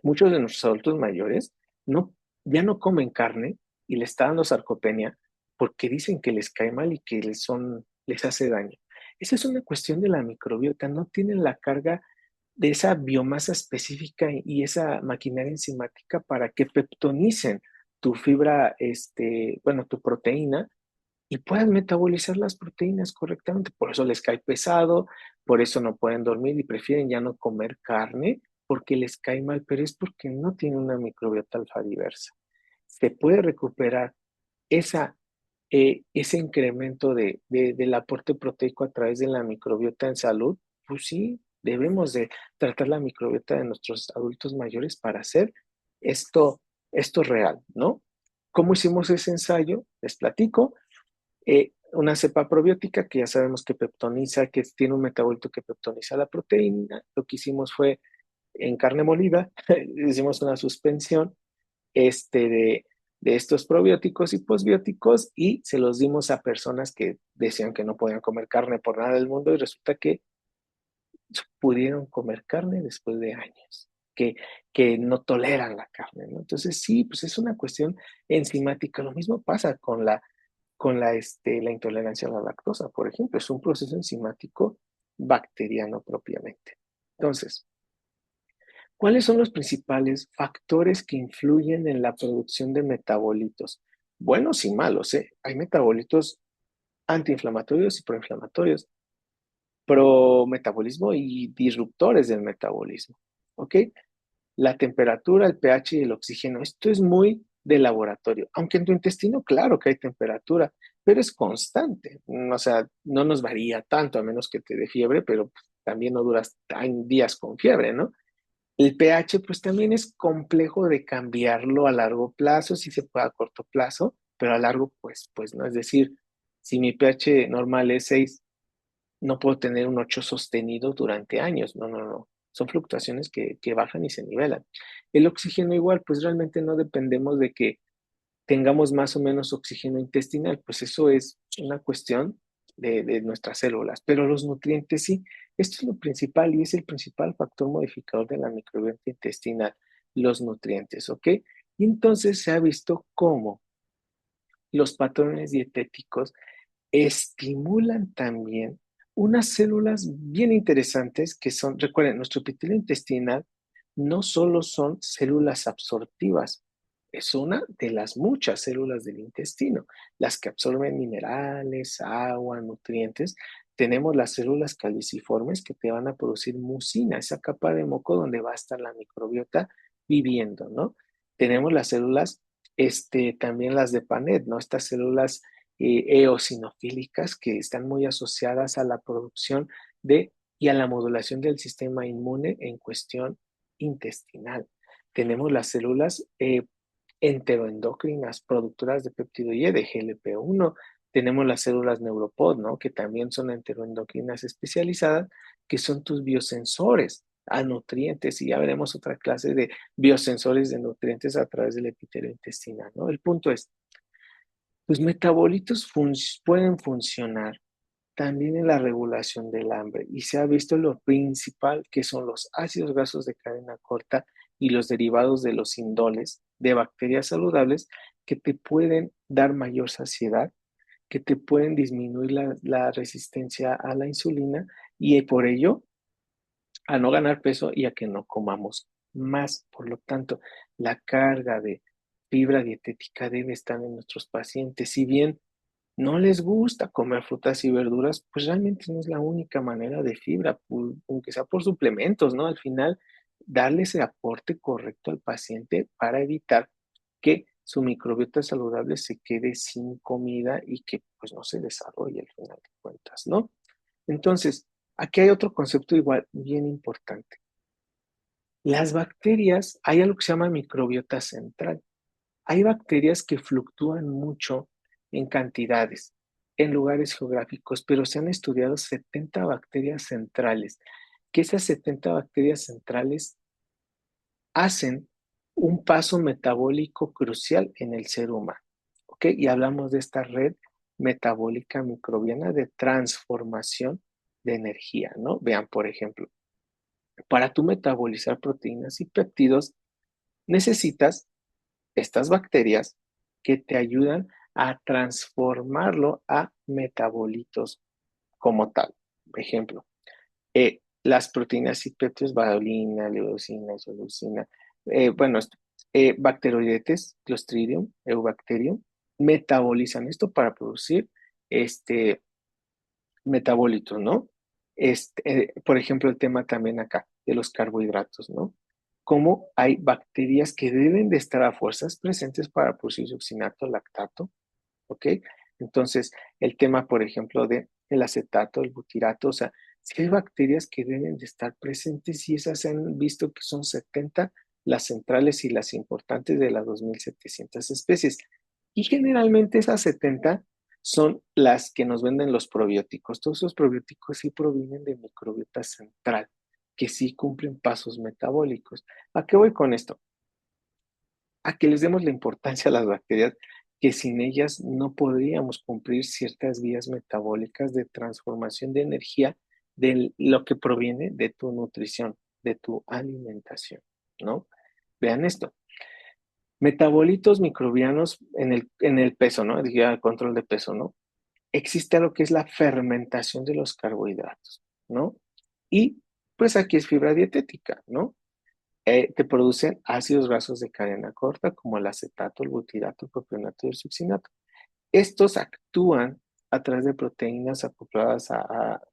S2: muchos de nuestros adultos mayores no, ya no comen carne y les está dando sarcopenia porque dicen que les cae mal y que les hace daño. Esa es una cuestión de la microbiota, no tienen la carga de esa biomasa específica y esa maquinaria enzimática para que peptonicen tu fibra, bueno, tu proteína y puedan metabolizar las proteínas correctamente. Por eso les cae pesado, por eso no pueden dormir y prefieren ya no comer carne porque les cae mal, pero es porque no tienen una microbiota alfa diversa. Se puede recuperar esa, ese incremento del aporte proteico a través de la microbiota en salud. Pues sí, debemos de tratar la microbiota de nuestros adultos mayores para hacer esto, esto real, ¿no? ¿Cómo hicimos ese ensayo? Les platico. Una cepa probiótica que ya sabemos que peptoniza, que tiene un metabolito que peptoniza la proteína. Lo que hicimos fue en carne molida, hicimos una suspensión de estos probióticos y posbióticos y se los dimos a personas que decían que no podían comer carne por nada del mundo y resulta que pudieron comer carne después de años, que no toleran la carne, ¿no? Entonces sí, pues es una cuestión enzimática. Lo mismo pasa con la intolerancia a la lactosa, por ejemplo, es un proceso enzimático bacteriano propiamente. Entonces, ¿cuáles son los principales factores que influyen en la producción de metabolitos? Buenos y malos, ¿eh? Hay metabolitos antiinflamatorios y proinflamatorios, prometabolismo y disruptores del metabolismo, ¿ok? La temperatura, el pH y el oxígeno. Esto es muy de laboratorio, aunque en tu intestino, claro que hay temperatura, pero es constante. O sea, no nos varía tanto a menos que te dé fiebre, pero también no duras días con fiebre, ¿no? El pH, pues también es complejo de cambiarlo a largo plazo, si se puede a corto plazo, pero a largo, pues no. Es decir, si mi pH normal es 6, no puedo tener un 8 sostenido durante años. No, no, no. Son fluctuaciones que bajan y se nivelan. El oxígeno igual, pues realmente no dependemos de que tengamos más o menos oxígeno intestinal, pues eso es una cuestión de nuestras células, pero los nutrientes sí. Esto es lo principal y es el principal factor modificador de la microbiota intestinal, los nutrientes, ¿ok? Y entonces se ha visto cómo los patrones dietéticos estimulan también unas células bien interesantes que son, recuerden, nuestro epitelio intestinal no solo son células absortivas, es una de las muchas células del intestino, las que absorben minerales, agua, nutrientes. Tenemos las células caliciformes que te van a producir mucina, esa capa de moco donde va a estar la microbiota viviendo, ¿no? Tenemos las células, también las de Panet, ¿no? Estas células eosinofílicas que están muy asociadas a la producción de y a la modulación del sistema inmune en cuestión intestinal. Tenemos las células enteroendocrinas, productoras de péptido Y, de GLP-1. Tenemos las células neuropod, ¿no? Que también son enteroendocrinas especializadas, que son tus biosensores a nutrientes, y ya veremos otra clase de biosensores de nutrientes a través del epitelio intestinal, ¿no? El punto es, los metabolitos pueden funcionar también en la regulación del hambre y se ha visto lo principal que son los ácidos grasos de cadena corta y los derivados de los indoles de bacterias saludables que te pueden dar mayor saciedad, que te pueden disminuir la resistencia a la insulina y por ello a no ganar peso y a que no comamos más. Por lo tanto, la carga de fibra dietética debe estar en nuestros pacientes. Si bien no les gusta comer frutas y verduras, pues realmente no es la única manera de fibra, aunque sea por suplementos, ¿no? Al final, darle ese aporte correcto al paciente para evitar que su microbiota saludable se quede sin comida y que pues no se desarrolle al final de cuentas, ¿no? Entonces, aquí hay otro concepto igual bien importante. Las bacterias, hay algo que se llama microbiota central. Hay bacterias que fluctúan mucho en cantidades, en lugares geográficos, pero se han estudiado 70 bacterias centrales, que esas 70 bacterias centrales hacen un paso metabólico crucial en el ser humano. ¿Ok? Y hablamos de esta red metabólica microbiana de transformación de energía, ¿no? Vean, por ejemplo, para tú metabolizar proteínas y péptidos, necesitas estas bacterias que te ayudan a transformarlo a metabolitos como tal. Ejemplo, las proteínas y péptidos, valine, leucina, isoleucina, bueno, bacteroidetes, Clostridium, Eubacterium, metabolizan esto para producir este, metabolitos, ¿no? Por ejemplo, el tema también acá de los carbohidratos, ¿no? Cómo hay bacterias que deben de estar a fuerzas presentes para producir succinato, lactato, ¿ok? Entonces, el tema, por ejemplo, de el acetato, el butirato, o sea, si hay bacterias que deben de estar presentes y esas se han visto que son 70 las centrales y las importantes de las 2.700 especies. Y generalmente esas 70 son las que nos venden los probióticos. Todos esos probióticos sí provienen de microbiota central, que sí cumplen pasos metabólicos. ¿A qué voy con esto? A que les demos la importancia a las bacterias, que sin ellas no podríamos cumplir ciertas vías metabólicas de transformación de energía de lo que proviene de tu nutrición, de tu alimentación, ¿no? Vean esto. Metabolitos microbianos en el peso, ¿no? Diga, control de peso, ¿no? Existe lo que es la fermentación de los carbohidratos, ¿no? Y pues aquí es fibra dietética, ¿no? Te producen ácidos grasos de cadena corta como el acetato, el butirato, el propionato y el succinato. Estos actúan a través de proteínas acopladas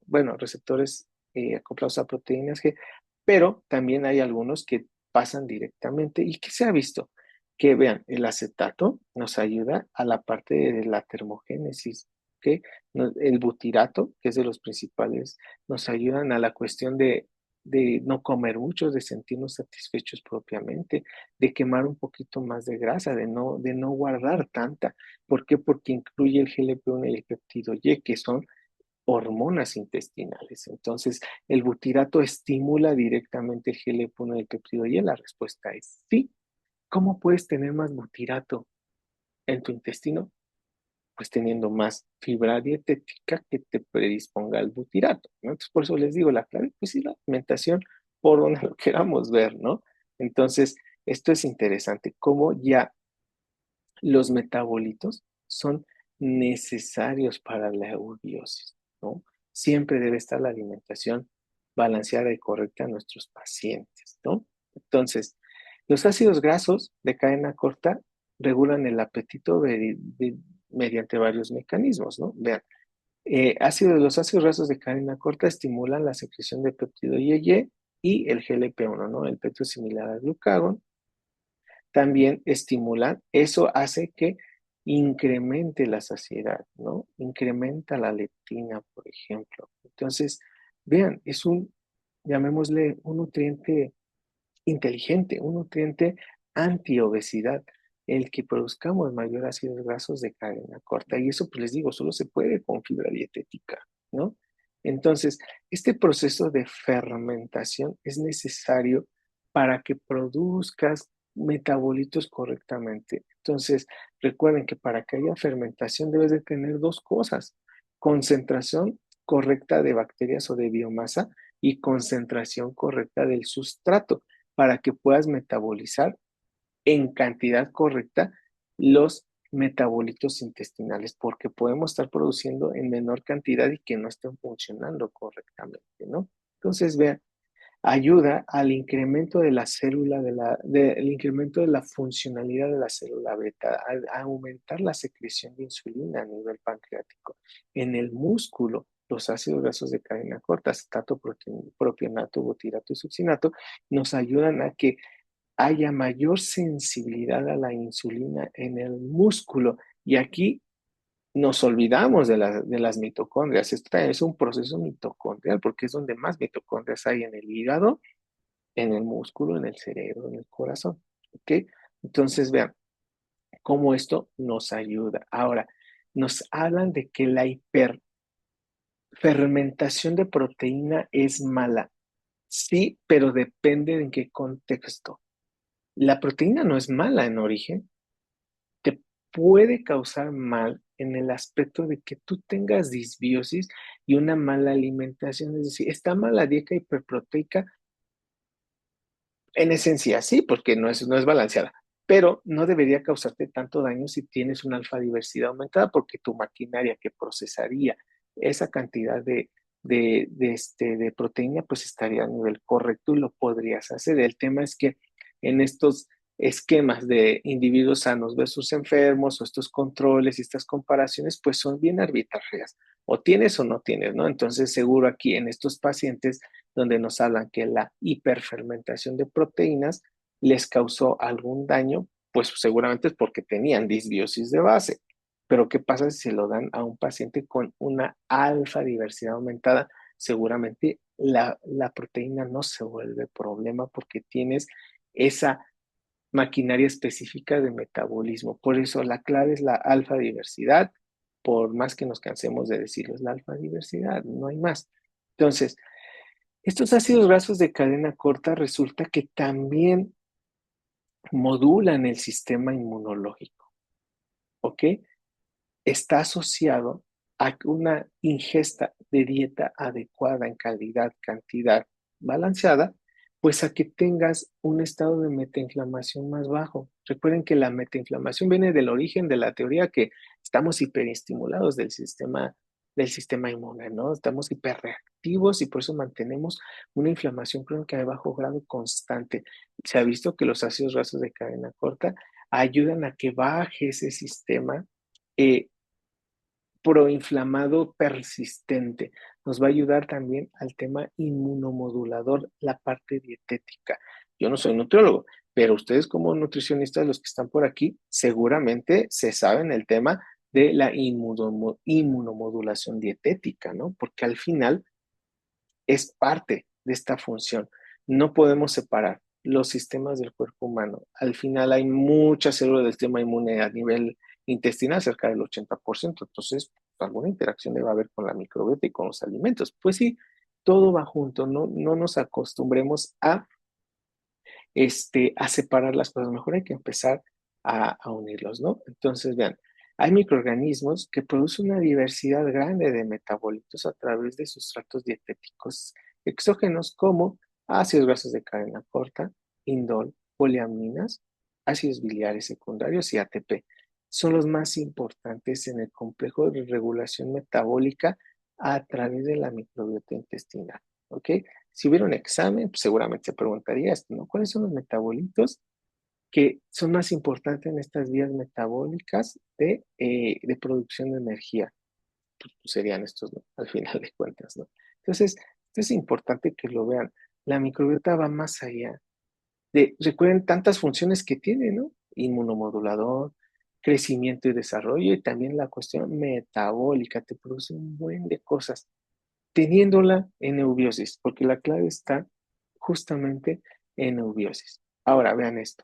S2: bueno, receptores acoplados a proteínas G, pero también hay algunos que pasan directamente. ¿Y qué se ha visto? Que vean, el acetato nos ayuda a la parte de la termogénesis, ¿ok? El butirato, que es de los principales, nos ayudan a la cuestión de no comer mucho, de sentirnos satisfechos propiamente, de quemar un poquito más de grasa, de no guardar tanta. ¿Por qué? Porque incluye el GLP-1 y el peptido Y, que son hormonas intestinales. Entonces, el butirato estimula directamente el GLP-1 y el peptido Y. La respuesta es sí. ¿Cómo puedes tener más butirato en tu intestino? Pues teniendo más fibra dietética que te predisponga al butirato, ¿no? Entonces, por eso les digo, la clave, pues sí, la alimentación, por donde lo queramos ver, ¿no? Entonces, esto es interesante, cómo ya los metabolitos son necesarios para la eubiosis, ¿no? siempre debe estar la alimentación balanceada y correcta en nuestros pacientes, ¿no? Entonces, los ácidos grasos de cadena corta regulan el apetito mediante varios mecanismos, ¿no? Vean, los ácidos grasos de cadena corta estimulan la secreción de péptido IgE y el GLP-1, ¿no? El péptido similar al glucagón. También estimulan, eso hace que incremente la saciedad, ¿no? Incrementa la leptina, por ejemplo. Entonces, vean, es llamémosle, un nutriente inteligente, un nutriente antiobesidad, el que produzcamos mayor ácidos grasos de cadena corta. Y eso, pues les digo, solo se puede con fibra dietética, ¿no? Entonces, este proceso de fermentación es necesario para que produzcas metabolitos correctamente. Entonces, recuerden que para que haya fermentación debes de tener dos cosas: concentración correcta de bacterias o de biomasa y concentración correcta del sustrato para que puedas metabolizar en cantidad correcta los metabolitos intestinales, porque podemos estar produciendo en menor cantidad y que no estén funcionando correctamente, ¿no? Entonces, vean, ayuda al incremento de la célula, el incremento de la funcionalidad de la célula beta, a aumentar la secreción de insulina a nivel pancreático. En el músculo, los ácidos grasos de cadena corta, acetato, propionato, butirato y succinato, nos ayudan a que haya mayor sensibilidad a la insulina en el músculo. Y aquí nos olvidamos de las mitocondrias. Este es un proceso mitocondrial porque es donde más mitocondrias hay: en el hígado, en el músculo, en el cerebro, en el corazón. ¿Ok? Entonces, vean cómo esto nos ayuda. Ahora, nos hablan de que la hiperfermentación de proteína es mala. Sí, pero depende en qué contexto. La proteína no es mala en origen, te puede causar mal en el aspecto de que tú tengas disbiosis y una mala alimentación. Es decir, está mala dieta hiperproteica en esencia, sí, porque no es balanceada, pero no debería causarte tanto daño si tienes una alfa diversidad aumentada, porque tu maquinaria que procesaría esa cantidad de proteína, pues estaría a nivel correcto y lo podrías hacer. El tema es que en estos esquemas de individuos sanos versus enfermos, o estos controles y estas comparaciones, pues son bien arbitrarias. O tienes o no tienes, ¿no? Entonces, seguro aquí en estos pacientes donde nos hablan que la hiperfermentación de proteínas les causó algún daño, pues seguramente es porque tenían disbiosis de base. Pero ¿qué pasa si se lo dan a un paciente con una alfa diversidad aumentada? Seguramente la proteína no se vuelve problema porque tienes esa maquinaria específica de metabolismo. Por eso la clave es la alfa diversidad, por más que nos cansemos de decirlo, es la alfa diversidad, no hay más. Entonces, estos ácidos grasos de cadena corta resulta que también modulan el sistema inmunológico, ¿ok? Está asociado a una ingesta de dieta adecuada en calidad, cantidad balanceada, pues a que tengas un estado de metainflamación más bajo. Recuerden que la metainflamación viene del origen de la teoría que estamos hiperestimulados del sistema inmune, ¿no? Estamos hiperreactivos y por eso mantenemos una inflamación crónica de bajo grado constante. Se ha visto que los ácidos grasos de cadena corta ayudan a que baje ese sistema eh, proinflamado persistente. Nos va a ayudar también al tema inmunomodulador, la parte dietética. Yo no soy nutriólogo, pero ustedes como nutricionistas, los que están por aquí, seguramente se saben el tema de la inmunomodulación dietética, ¿no? Porque al final es parte de esta función. No podemos separar los sistemas del cuerpo humano. Al final hay muchas células del sistema inmune a nivel intestinal, cerca del 80%. Entonces, alguna interacción debe haber con la microbiota y con los alimentos. Pues sí, todo va junto. No nos acostumbremos a separar las cosas. Mejor hay que empezar a unirlos, ¿no? Entonces, vean, hay microorganismos que producen una diversidad grande de metabolitos a través de sustratos dietéticos exógenos como ácidos grasos de cadena corta, indol, poliaminas, ácidos biliares secundarios y ATP. Son los más importantes en el complejo de regulación metabólica a través de la microbiota intestinal, ¿ok? Si hubiera un examen, pues seguramente se preguntaría esto, ¿no? ¿Cuáles son los metabolitos que son más importantes en estas vías metabólicas de producción de energía? Pues serían estos, ¿no? Al final de cuentas, ¿no? Entonces, esto es importante que lo vean. La microbiota va más allá recuerden tantas funciones que tiene, ¿no? Inmunomodulador, crecimiento y desarrollo, y también la cuestión metabólica, te produce un buen de cosas, teniéndola en eubiosis, porque la clave está justamente en eubiosis. Ahora, vean esto.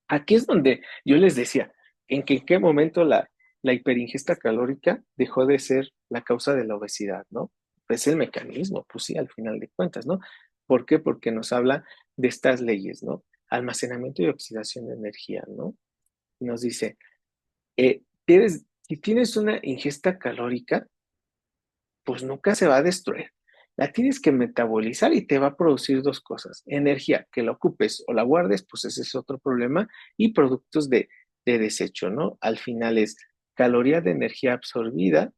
S2: Aquí es donde yo les decía, en qué momento la hiperingesta calórica dejó de ser la causa de la obesidad, ¿no? Es el mecanismo, pues sí, al final de cuentas, ¿no? ¿Por qué? Porque nos habla de estas leyes, ¿no? Almacenamiento y oxidación de energía, ¿no? Nos dice, si tienes una ingesta calórica, pues nunca se va a destruir. La tienes que metabolizar y te va a producir dos cosas. Energía, que la ocupes o la guardes, pues ese es otro problema. Y productos de desecho, ¿no? Al final es caloría de energía absorbida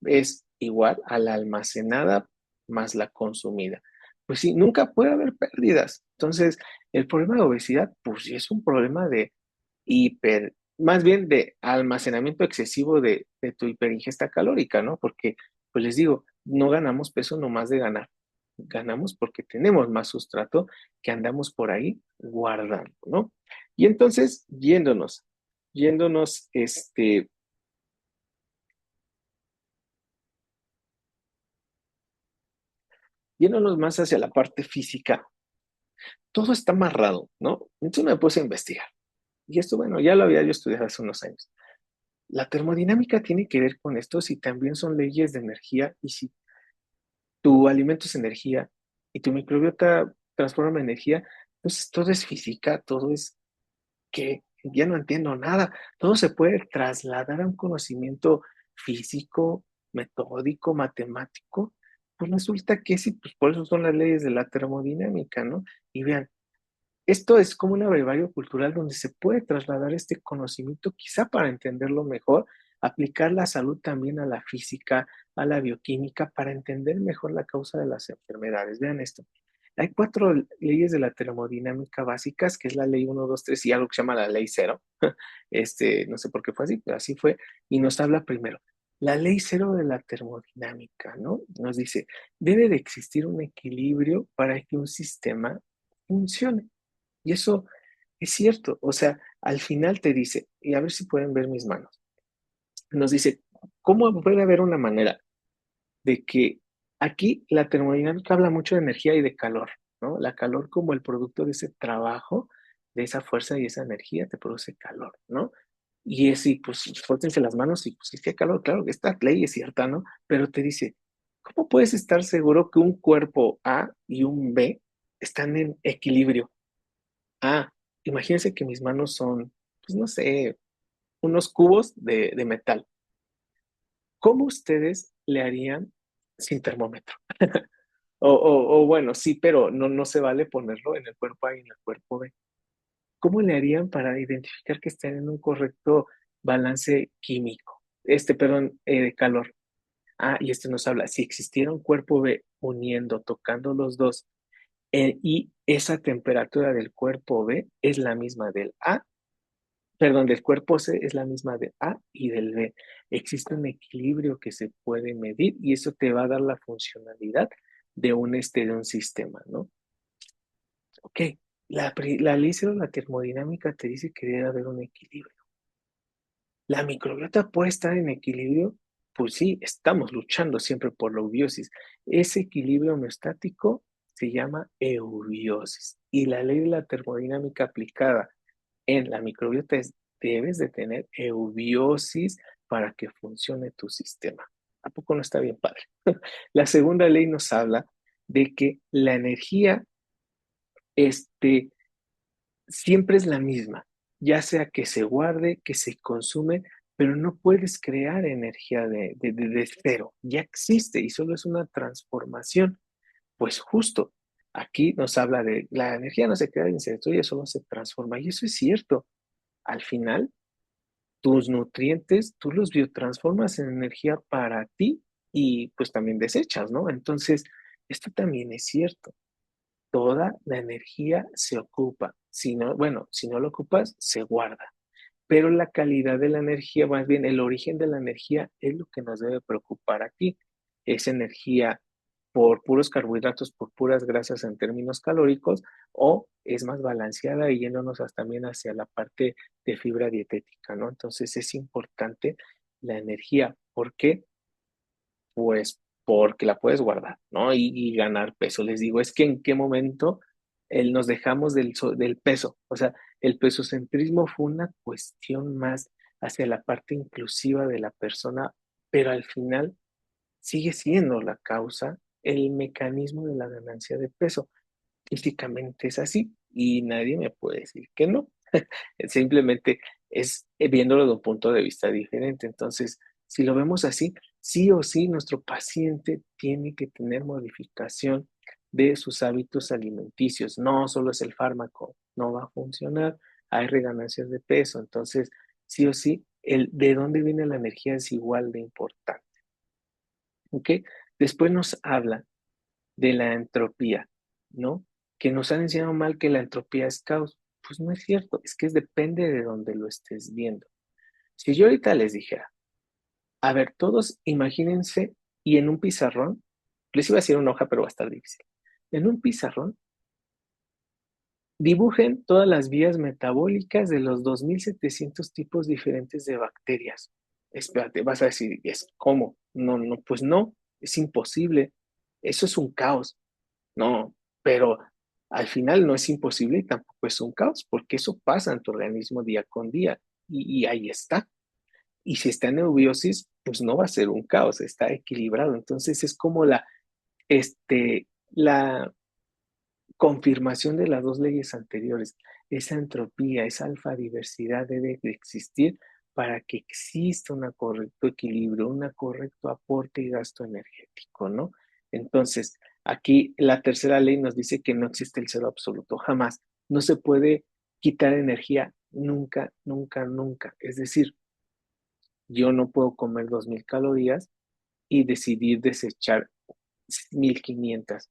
S2: es igual a la almacenada más la consumida. Pues sí, nunca puede haber pérdidas. Entonces, el problema de obesidad, pues sí es un problema de más bien de almacenamiento excesivo de tu hiperingesta calórica, ¿no? Porque pues les digo, no ganamos peso nomás de ganar. Ganamos porque tenemos más sustrato que andamos por ahí guardando, ¿no? Y entonces, yéndonos, yéndonos más hacia la parte física, todo está amarrado, ¿no? Entonces me puse a investigar. Y esto, bueno, ya lo había yo estudiado hace unos años. La termodinámica tiene que ver con esto si también son leyes de energía y si tu alimento es energía y tu microbiota transforma energía, entonces todo es física, todo es que ya no entiendo nada, todo se puede trasladar a un conocimiento físico, metódico, matemático, pues resulta que sí, pues por eso son las leyes de la termodinámica, ¿no? Y vean, esto es como un brevario cultural donde se puede trasladar este conocimiento, quizá para entenderlo mejor, aplicar la salud también a la física, a la bioquímica, para entender mejor la causa de las enfermedades. Vean esto. Hay cuatro leyes de la termodinámica básicas, que es la ley uno, 2, 3 y algo que se llama la ley cero. No sé por qué fue así, pero así fue. Y nos habla primero. La ley cero de la termodinámica, ¿no? Nos dice, debe de existir un equilibrio para que un sistema funcione. Y eso es cierto, o sea, al final te dice, y a ver si pueden ver mis manos, nos dice, ¿cómo puede haber una manera de que aquí la termodinámica habla mucho de energía y de calor, ¿no? La calor como el producto de ese trabajo, de esa fuerza y esa energía te produce calor, ¿no? Y es, y pues, frótense las manos y pues, sí, qué calor, claro, esta ley es cierta, ¿no? Pero te dice, ¿cómo puedes estar seguro que un cuerpo A y un B están en equilibrio? Ah, imagínense que mis manos son, pues no sé, unos cubos de metal. ¿Cómo ustedes le harían sin termómetro? O bueno, sí, pero no se vale ponerlo en el cuerpo A y en el cuerpo B. ¿Cómo le harían para identificar que están en un correcto balance químico? Perdón, de calor. Ah, y esto nos habla, si existiera un cuerpo B uniendo, tocando los dos, y esa temperatura del cuerpo B es la misma del A, perdón, del cuerpo C es la misma del A y del B. Existe un equilibrio que se puede medir y eso te va a dar la funcionalidad de un sistema, ¿no? Ok, la ley cero de la termodinámica te dice que debe haber un equilibrio. ¿La microbiota puede estar en equilibrio? Pues sí, estamos luchando siempre por la eubiosis. Ese equilibrio homeostático se llama eubiosis. Y la ley de la termodinámica aplicada en la microbiota es, debes de tener eubiosis para que funcione tu sistema. ¿A poco no está bien padre? La segunda ley nos habla de que la energía, este, siempre es la misma, ya sea que se guarde, que se consume, pero no puedes crear energía de cero, ya existe y solo es una transformación. Pues justo aquí nos habla de la energía no se crea ni se destruye, solo se transforma. Y eso es cierto. Al final, tus nutrientes, tú los biotransformas en energía para ti y pues también desechas, ¿no? Entonces, esto también es cierto. Toda la energía se ocupa. Si no, bueno, si no lo ocupas, se guarda. Pero la calidad de la energía, más bien el origen de la energía, es lo que nos debe preocupar aquí. ¿Es energía por puros carbohidratos, por puras grasas en términos calóricos, o es más balanceada y yéndonos también hacia la parte de fibra dietética, ¿no? Entonces es importante la energía. ¿Por qué? Pues porque la puedes guardar, ¿no? Y ganar peso. Les digo, es que en qué momento nos dejamos del peso. O sea, el pesocentrismo fue una cuestión más hacia la parte inclusiva de la persona, pero al final sigue siendo la causa el mecanismo de la ganancia de peso. Físicamente es así y nadie me puede decir que no. Simplemente es viéndolo de un punto de vista diferente. Entonces, si lo vemos así, sí o sí nuestro paciente tiene que tener modificación de sus hábitos alimenticios. No solo es el fármaco, no va a funcionar, hay reganancias de peso. Entonces, sí o sí, el de dónde viene la energía es igual de importante. ¿Ok? Después nos habla de la entropía, ¿no? Que nos han enseñado mal que la entropía es caos. Pues no es cierto, es que depende de donde lo estés viendo. Si yo ahorita les dijera, a ver, todos imagínense y en un pizarrón, les iba a decir una hoja, pero va a estar difícil. En un pizarrón, dibujen todas las vías metabólicas de los 2700 tipos diferentes de bacterias. Espérate, vas a decir, ¿es cómo? No, no, pues no, es imposible. Eso es un caos. No, pero al final no es imposible y tampoco es un caos, porque eso pasa en tu organismo día con día y ahí está. Y si está en eubiosis, pues no va a ser un caos, está equilibrado. Entonces es como la confirmación de las dos leyes anteriores. Esa entropía, esa alfa diversidad debe de existir para que exista un correcto equilibrio, un correcto aporte y gasto energético, ¿no? Entonces, aquí la tercera ley nos dice que no existe el cero absoluto, jamás. No se puede quitar energía nunca, nunca, nunca. Es decir, yo no puedo comer 2000 calorías y decidir desechar 1500.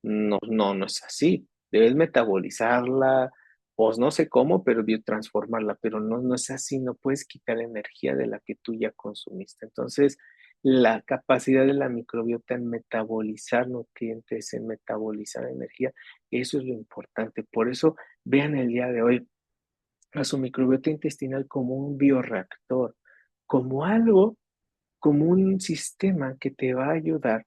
S2: No, no, no es así. Debes metabolizarla, pues no sé cómo, pero biotransformarla, pero no, no es así. No puedes quitar energía de la que tú ya consumiste. Entonces, la capacidad de la microbiota en metabolizar nutrientes, en metabolizar energía, eso es lo importante. Por eso, vean el día de hoy a su microbiota intestinal como un bioreactor, como algo, como un sistema que te va a ayudar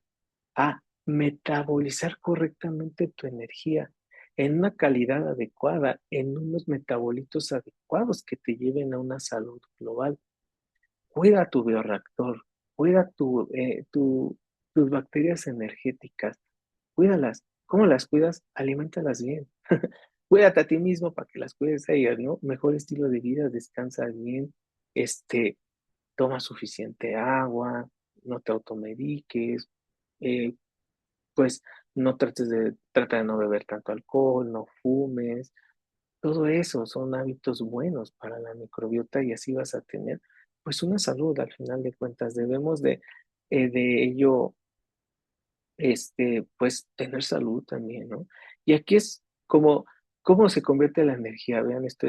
S2: a metabolizar correctamente tu energía en una calidad adecuada, en unos metabolitos adecuados que te lleven a una salud global. Cuida tu bioreactor, cuida tus bacterias energéticas, cuídalas. ¿Cómo las cuidas? Alimentalas bien. Cuídate a ti mismo para que las cuides a ellas, ¿no? Mejor estilo de vida, descansa bien, este, toma suficiente agua, no te automediques, eh, pues no trata de no beber tanto alcohol, no fumes, todo eso son hábitos buenos para la microbiota y así vas a tener pues una salud al final de cuentas. Debemos de ello, pues tener salud también, ¿no? Y aquí es como, ¿cómo se convierte la energía? Vean, esto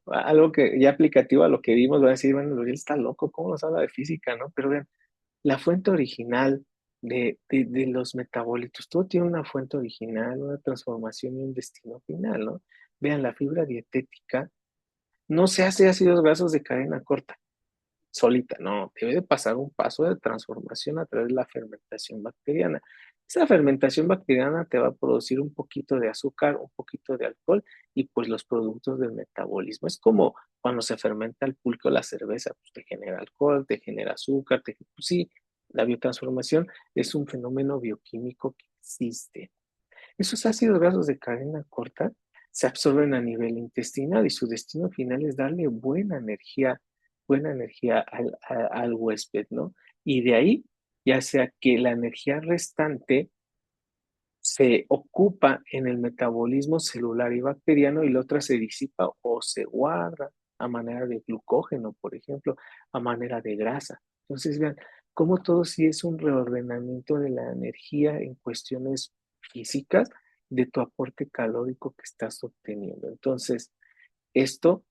S2: algo que ya aplicativo a lo que vimos, van a decir, bueno, Luriel está loco, ¿cómo nos habla de física, no? Pero vean, la fuente original de los metabolitos, todo tiene una fuente original, una transformación y un destino final, ¿no? Vean, la fibra dietética no se hace ácidos grasos de cadena corta, solita, no, debe de pasar un paso de transformación a través de la fermentación bacteriana. Esa fermentación bacteriana te va a producir un poquito de azúcar, un poquito de alcohol y pues los productos del metabolismo. Es como cuando se fermenta el pulque o la cerveza, pues te genera alcohol, te genera azúcar, pues sí, la biotransformación es un fenómeno bioquímico que existe. Esos ácidos grasos de cadena corta se absorben a nivel intestinal y su destino final es darle buena energía al huésped, ¿no? Y de ahí, ya sea que la energía restante se ocupa en el metabolismo celular y bacteriano y la otra se disipa o se guarda a manera de glucógeno, por ejemplo, a manera de grasa. Entonces, vean, cómo todo sí es un reordenamiento de la energía en cuestiones físicas de tu aporte calórico que estás obteniendo. Entonces, esto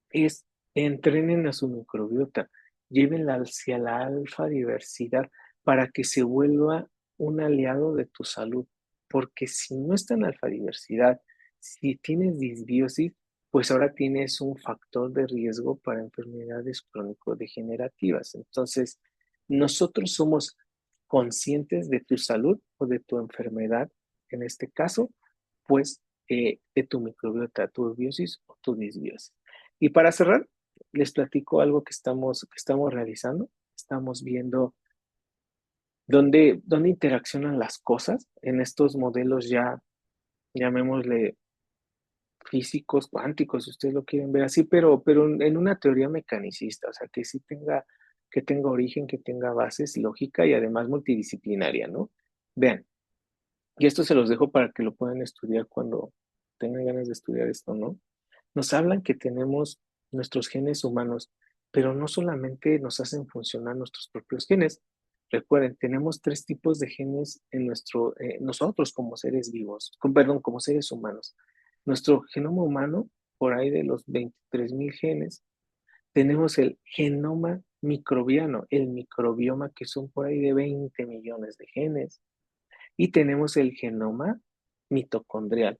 S2: es, entrenen a su microbiota, llévenla hacia la alfa diversidad para que se vuelva un aliado de tu salud. Porque si no está en alfa diversidad, si tienes disbiosis, pues ahora tienes un factor de riesgo para enfermedades crónico-degenerativas. Entonces, nosotros somos conscientes de tu salud o de tu enfermedad, en este caso, pues de tu microbiota, tu biosis o tu disbiosis. Y para cerrar, les platico algo que estamos realizando. Estamos viendo dónde interaccionan las cosas en estos modelos ya, llamémosle físicos, cuánticos, si ustedes lo quieren ver así, pero en una teoría mecanicista, o sea, que sí que tenga origen, que tenga bases, lógica y además multidisciplinaria, ¿no? Vean, y esto se los dejo para que lo puedan estudiar cuando tengan ganas de estudiar esto, ¿no? Nos hablan que tenemos nuestros genes humanos, pero no solamente nos hacen funcionar nuestros propios genes. Recuerden, tenemos tres tipos de genes en nosotros como seres vivos, perdón, como seres humanos. Nuestro genoma humano, por ahí de los 23,000 genes, tenemos el genoma microbiano, el microbioma, que son por ahí de 20 millones de genes, y tenemos el genoma mitocondrial,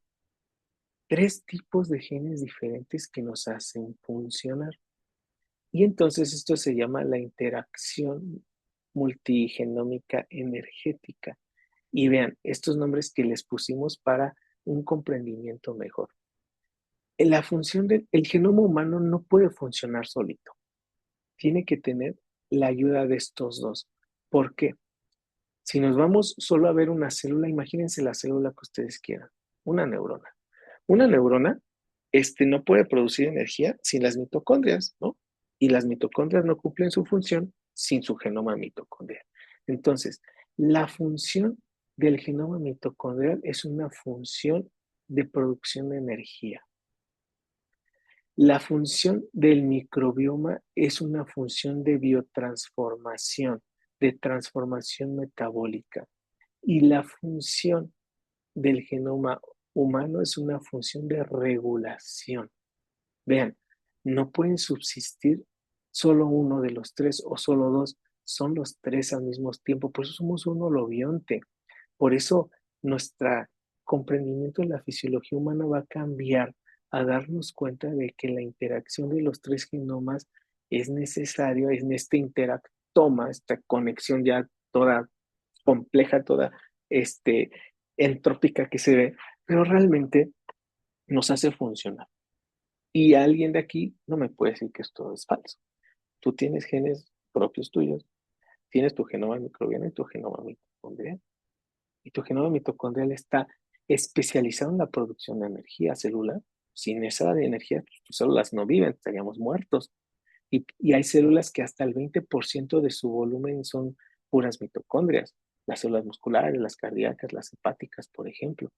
S2: tres tipos de genes diferentes que nos hacen funcionar. Y entonces esto se llama la interacción multigenómica energética. Y vean, estos nombres que les pusimos para un comprendimiento mejor. La función del genoma humano no puede funcionar solito. Tiene que tener la ayuda de estos dos. ¿Por qué? Si nos vamos solo a ver una célula, imagínense la célula que ustedes quieran, una neurona. Una neurona no puede producir energía sin las mitocondrias, ¿no? Y las mitocondrias no cumplen su función sin su genoma mitocondrial. Entonces, la función del genoma mitocondrial es una función de producción de energía. La función del microbioma es una función de biotransformación, de transformación metabólica. Y la función del genoma humano es una función de regulación. Vean, no pueden subsistir solo uno de los tres o solo dos, son los tres al mismo tiempo. Por eso somos un holobionte. Por eso nuestro comprendimiento de la fisiología humana va a cambiar a darnos cuenta de que la interacción de los tres genomas es necesaria en este interactoma, esta conexión ya toda compleja, toda este, entrópica que se ve, pero realmente nos hace funcionar. Y alguien de aquí no me puede decir que esto es falso. Tú tienes genes propios tuyos, tienes tu genoma microbiano y tu genoma mitocondrial. Y tu genoma mitocondrial está especializado en la producción de energía celular. Sin esa de energía, pues, tus células no viven, estaríamos muertos. Y hay células que hasta el 20% de su volumen son puras mitocondrias. Las células musculares, las cardíacas, las hepáticas, por ejemplo.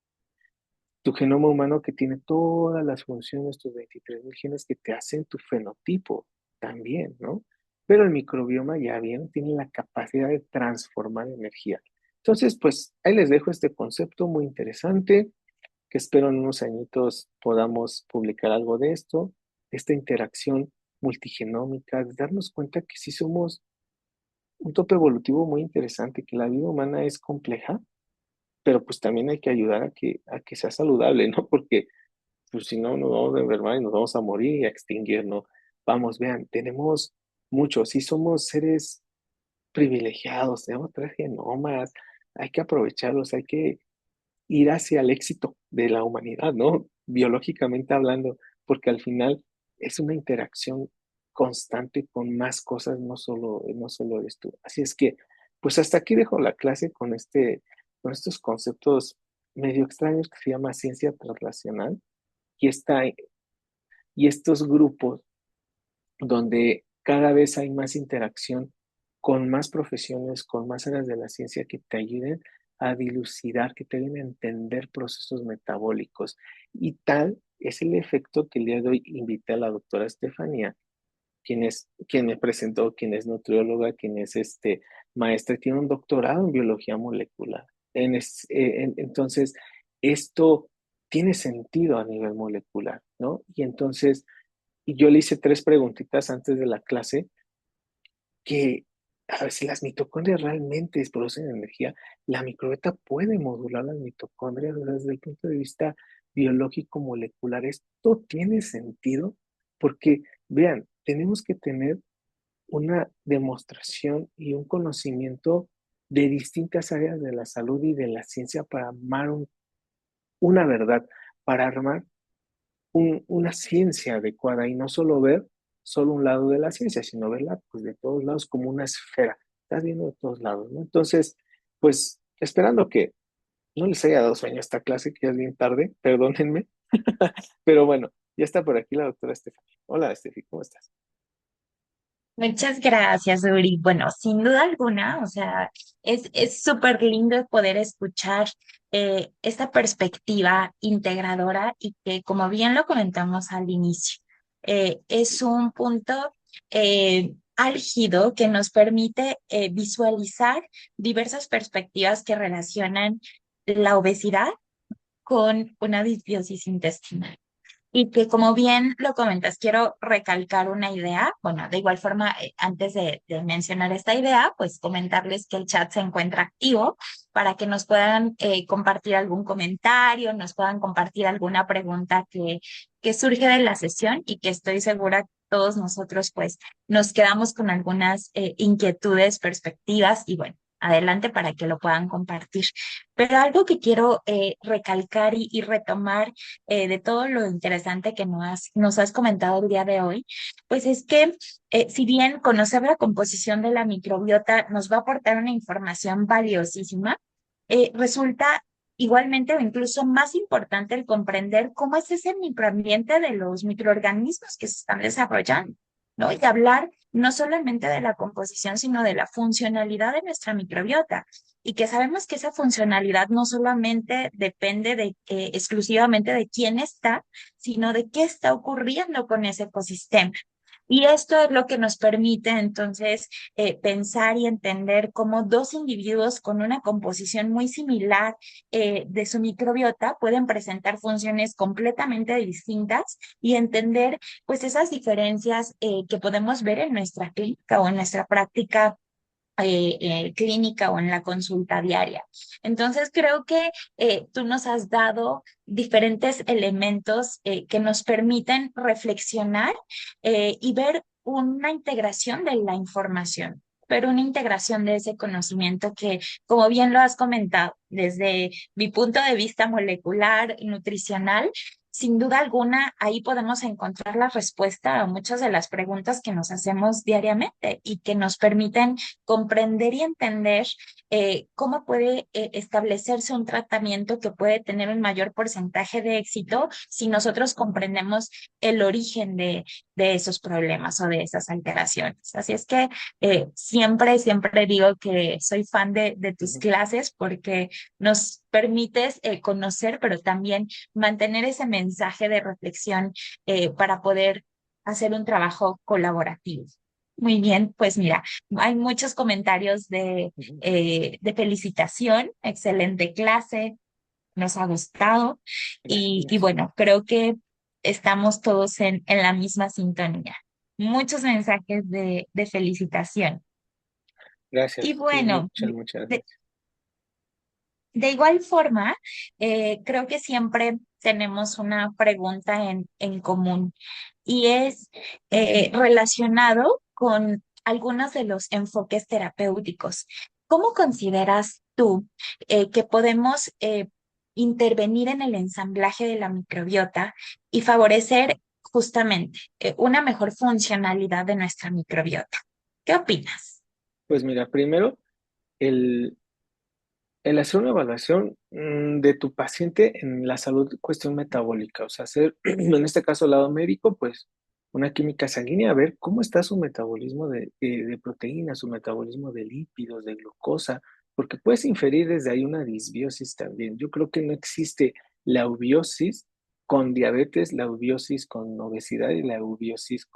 S2: Tu genoma humano que tiene todas las funciones, tus 23,000 genes que te hacen tu fenotipo también, ¿no? Pero el microbioma ya bien tiene la capacidad de transformar energía. Entonces, pues ahí les dejo este concepto muy interesante, que espero en unos añitos podamos publicar algo de esto, esta interacción multigenómica, de darnos cuenta que sí somos un tope evolutivo muy interesante, que la vida humana es compleja, pero pues también hay que ayudar a que sea saludable, ¿no? Porque pues si no, nos vamos a enfermar y nos vamos a morir y a extinguir, ¿no? Vamos, vean, tenemos muchos, sí somos seres privilegiados, tenemos tres genomas, hay que aprovecharlos, hay que ir hacia el éxito de la humanidad, ¿no? Biológicamente hablando, porque al final es una interacción constante con más cosas, no solo esto. Así es que, pues hasta aquí dejo la clase con estos conceptos medio extraños que se llama ciencia translacional y y estos grupos donde cada vez hay más interacción con más profesiones, con más áreas de la ciencia que te ayuden a dilucidar, que te ayuden a entender procesos metabólicos. Y tal es el efecto que el día de hoy invité a la doctora Estefanía quien me presentó, quien es nutrióloga, quien es maestra, tiene un doctorado en biología molecular. Entonces, esto tiene sentido a nivel molecular, ¿no? Y entonces, yo le hice tres preguntitas antes de la clase que a ver si las mitocondrias realmente producen energía. La microbiota puede modular las mitocondrias, o sea, desde el punto de vista biológico molecular. Esto tiene sentido porque, vean, tenemos que tener una demostración y un conocimiento de distintas áreas de la salud y de la ciencia para armar una verdad, para armar una ciencia adecuada y no solo ver solo un lado de la ciencia, sino verla pues de todos lados como una esfera. Estás viendo de todos lados, ¿no? Entonces, pues esperando que no les haya dado sueño a esta clase, que ya es bien tarde, perdónenme, pero bueno, ya está por aquí la doctora Estefan. Hola, Estefi, ¿cómo estás?
S1: Muchas gracias, Uri. Bueno, sin duda alguna, o sea, es súper lindo poder escuchar esta perspectiva integradora y que, como bien lo comentamos al inicio, es un punto álgido que nos permite visualizar diversas perspectivas que relacionan la obesidad con una disbiosis intestinal. Y que como bien lo comentas, quiero recalcar una idea. Bueno, de igual forma, antes de mencionar esta idea, pues comentarles que el chat se encuentra activo para que nos puedan compartir algún comentario, nos puedan compartir alguna pregunta que surge de la sesión y que estoy segura que todos nosotros pues nos quedamos con algunas inquietudes, perspectivas y bueno. Adelante para que lo puedan compartir. Pero algo que quiero recalcar y retomar de todo lo interesante que nos has comentado el día de hoy, pues es que si bien conocer la composición de la microbiota nos va a aportar una información valiosísima, resulta igualmente o incluso más importante el comprender cómo es ese microambiente de los microorganismos que se están desarrollando, ¿no? Y hablar no solamente de la composición, sino de la funcionalidad de nuestra microbiota y que sabemos que esa funcionalidad no solamente depende de exclusivamente de quién está, sino de qué está ocurriendo con ese ecosistema. Y esto es lo que nos permite entonces pensar y entender cómo dos individuos con una composición muy similar de su microbiota pueden presentar funciones completamente distintas y entender pues esas diferencias que podemos ver en nuestra clínica o en nuestra práctica clínica o en la consulta diaria. Entonces, creo que tú nos has dado diferentes elementos que nos permiten reflexionar y ver una integración de la información, pero una integración de ese conocimiento que, como bien lo has comentado, desde mi punto de vista molecular, nutricional, sin duda alguna, ahí podemos encontrar la respuesta a muchas de las preguntas que nos hacemos diariamente y que nos permiten comprender y entender cómo puede establecerse un tratamiento que puede tener un mayor porcentaje de éxito si nosotros comprendemos el origen de esos problemas o de esas alteraciones. Así es que siempre digo que soy fan de tus
S2: Ujú.
S1: clases porque nos permites conocer, pero también mantener ese mensaje de reflexión para poder hacer un trabajo colaborativo. Muy bien, pues mira, hay muchos comentarios
S2: Ujú.
S1: de felicitación, excelente clase, nos ha gustado y
S2: Gracias.
S1: bueno, creo que estamos todos en la misma sintonía. Muchos mensajes de felicitación. Y
S2: Gracias. Sí,
S1: bueno,
S2: muchas
S1: de,
S2: gracias.
S1: de igual forma, creo que siempre tenemos una pregunta en común y es relacionado con algunos de los enfoques terapéuticos. ¿Cómo consideras tú que podemos intervenir en el ensamblaje de la microbiota y favorecer justamente una mejor funcionalidad de nuestra microbiota? ¿Qué opinas?
S2: Pues mira, primero, el, el hacer una evaluación de tu paciente en la salud, cuestión metabólica, o sea, hacer, en este caso, al lado médico, pues una química sanguínea, ver cómo está su metabolismo de proteínas, su metabolismo de lípidos, de glucosa, porque puedes inferir desde ahí una disbiosis también. Yo creo que no existe la eubiosis con diabetes, la eubiosis con obesidad y la eubiosis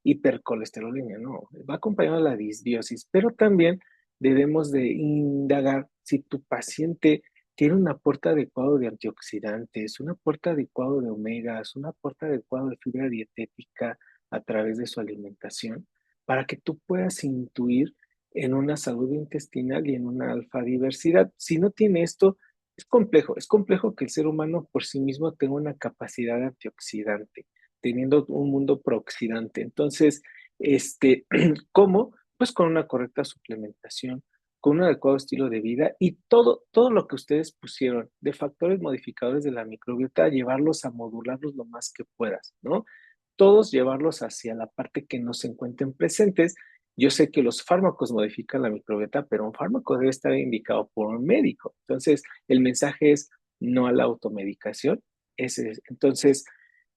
S2: hipercolesterolemia, no, va acompañado de la disbiosis, pero también debemos de indagar si tu paciente tiene un aporte adecuado de antioxidantes, un aporte adecuado de omegas, un aporte adecuado de fibra dietética a través de su alimentación, para que tú puedas intuir en una salud intestinal y en una alfa diversidad. Si no tiene esto, es complejo que el ser humano por sí mismo tenga una capacidad antioxidante, teniendo un mundo prooxidante. Entonces, ¿cómo? Pues con una correcta suplementación, con un adecuado estilo de vida y todo lo que ustedes pusieron de factores modificadores de la microbiota, llevarlos a modularlos lo más que puedas, ¿no? Todos llevarlos hacia la parte que no se encuentren presentes. Yo sé que los fármacos modifican la microbiota, pero un fármaco debe estar indicado por un médico. Entonces, el mensaje es no a la automedicación. Entonces,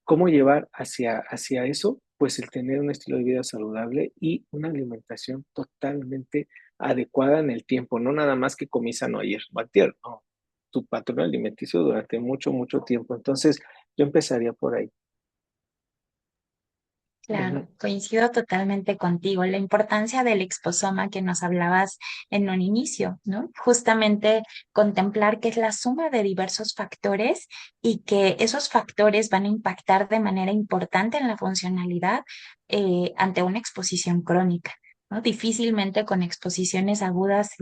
S2: ¿cómo llevar hacia eso? Pues el tener un estilo de vida saludable y una alimentación totalmente adecuada en el tiempo, no nada más que comí sano ayer, batier, no, tu patrón alimenticio durante mucho, mucho tiempo. Entonces, yo empezaría por ahí. Ujú,
S1: Claro, coincido totalmente contigo. La importancia del exposoma que nos hablabas en un inicio, ¿no? Justamente contemplar que es la suma de diversos factores y que esos factores van a impactar de manera importante en la funcionalidad ante una exposición crónica, ¿no? Difícilmente con exposiciones agudas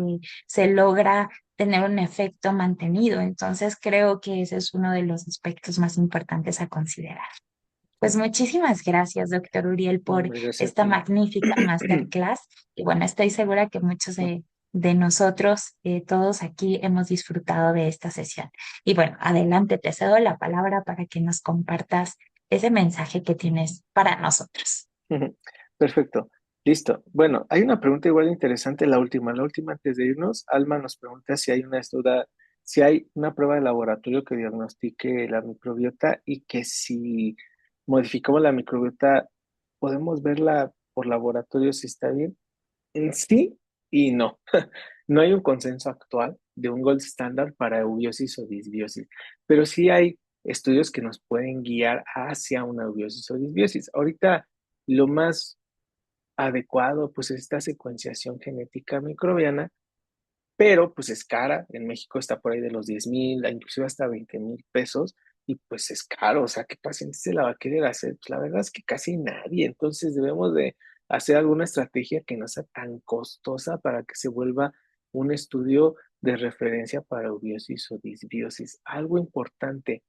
S1: se logra tener un efecto mantenido. Entonces creo que ese es uno de los aspectos más importantes a considerar. Pues
S2: ujú.
S1: muchísimas gracias, doctor Uriel,
S2: No,
S1: por
S2: hombre, gracias a
S1: esta
S2: ti.
S1: magnífica masterclass. Y bueno, estoy segura que muchos de nosotros, todos aquí, hemos disfrutado de esta sesión. Y bueno, adelante, te cedo la palabra para que nos compartas ese mensaje que tienes para nosotros.
S2: Ujú. Perfecto, listo. Bueno, hay una pregunta igual interesante, la última antes de irnos. Alma nos pregunta si hay una duda, si hay una prueba de laboratorio que diagnostique la microbiota y que si modificamos la microbiota, podemos verla por laboratorio si está bien. Sí y no. No hay un consenso actual de un gold standard para eubiosis o disbiosis, pero sí hay estudios que nos pueden guiar hacia una eubiosis o disbiosis. Ahorita lo más adecuado pues es esta secuenciación genética microbiana, pero pues es cara. En México está por ahí de los 10,000, inclusive hasta 20,000 pesos, y pues es caro. O sea, ¿qué paciente se la va a querer hacer? Pues la verdad es que casi nadie. Entonces debemos de hacer alguna estrategia que no sea tan costosa para que se vuelva un estudio de referencia para eubiosis o disbiosis. Algo importante,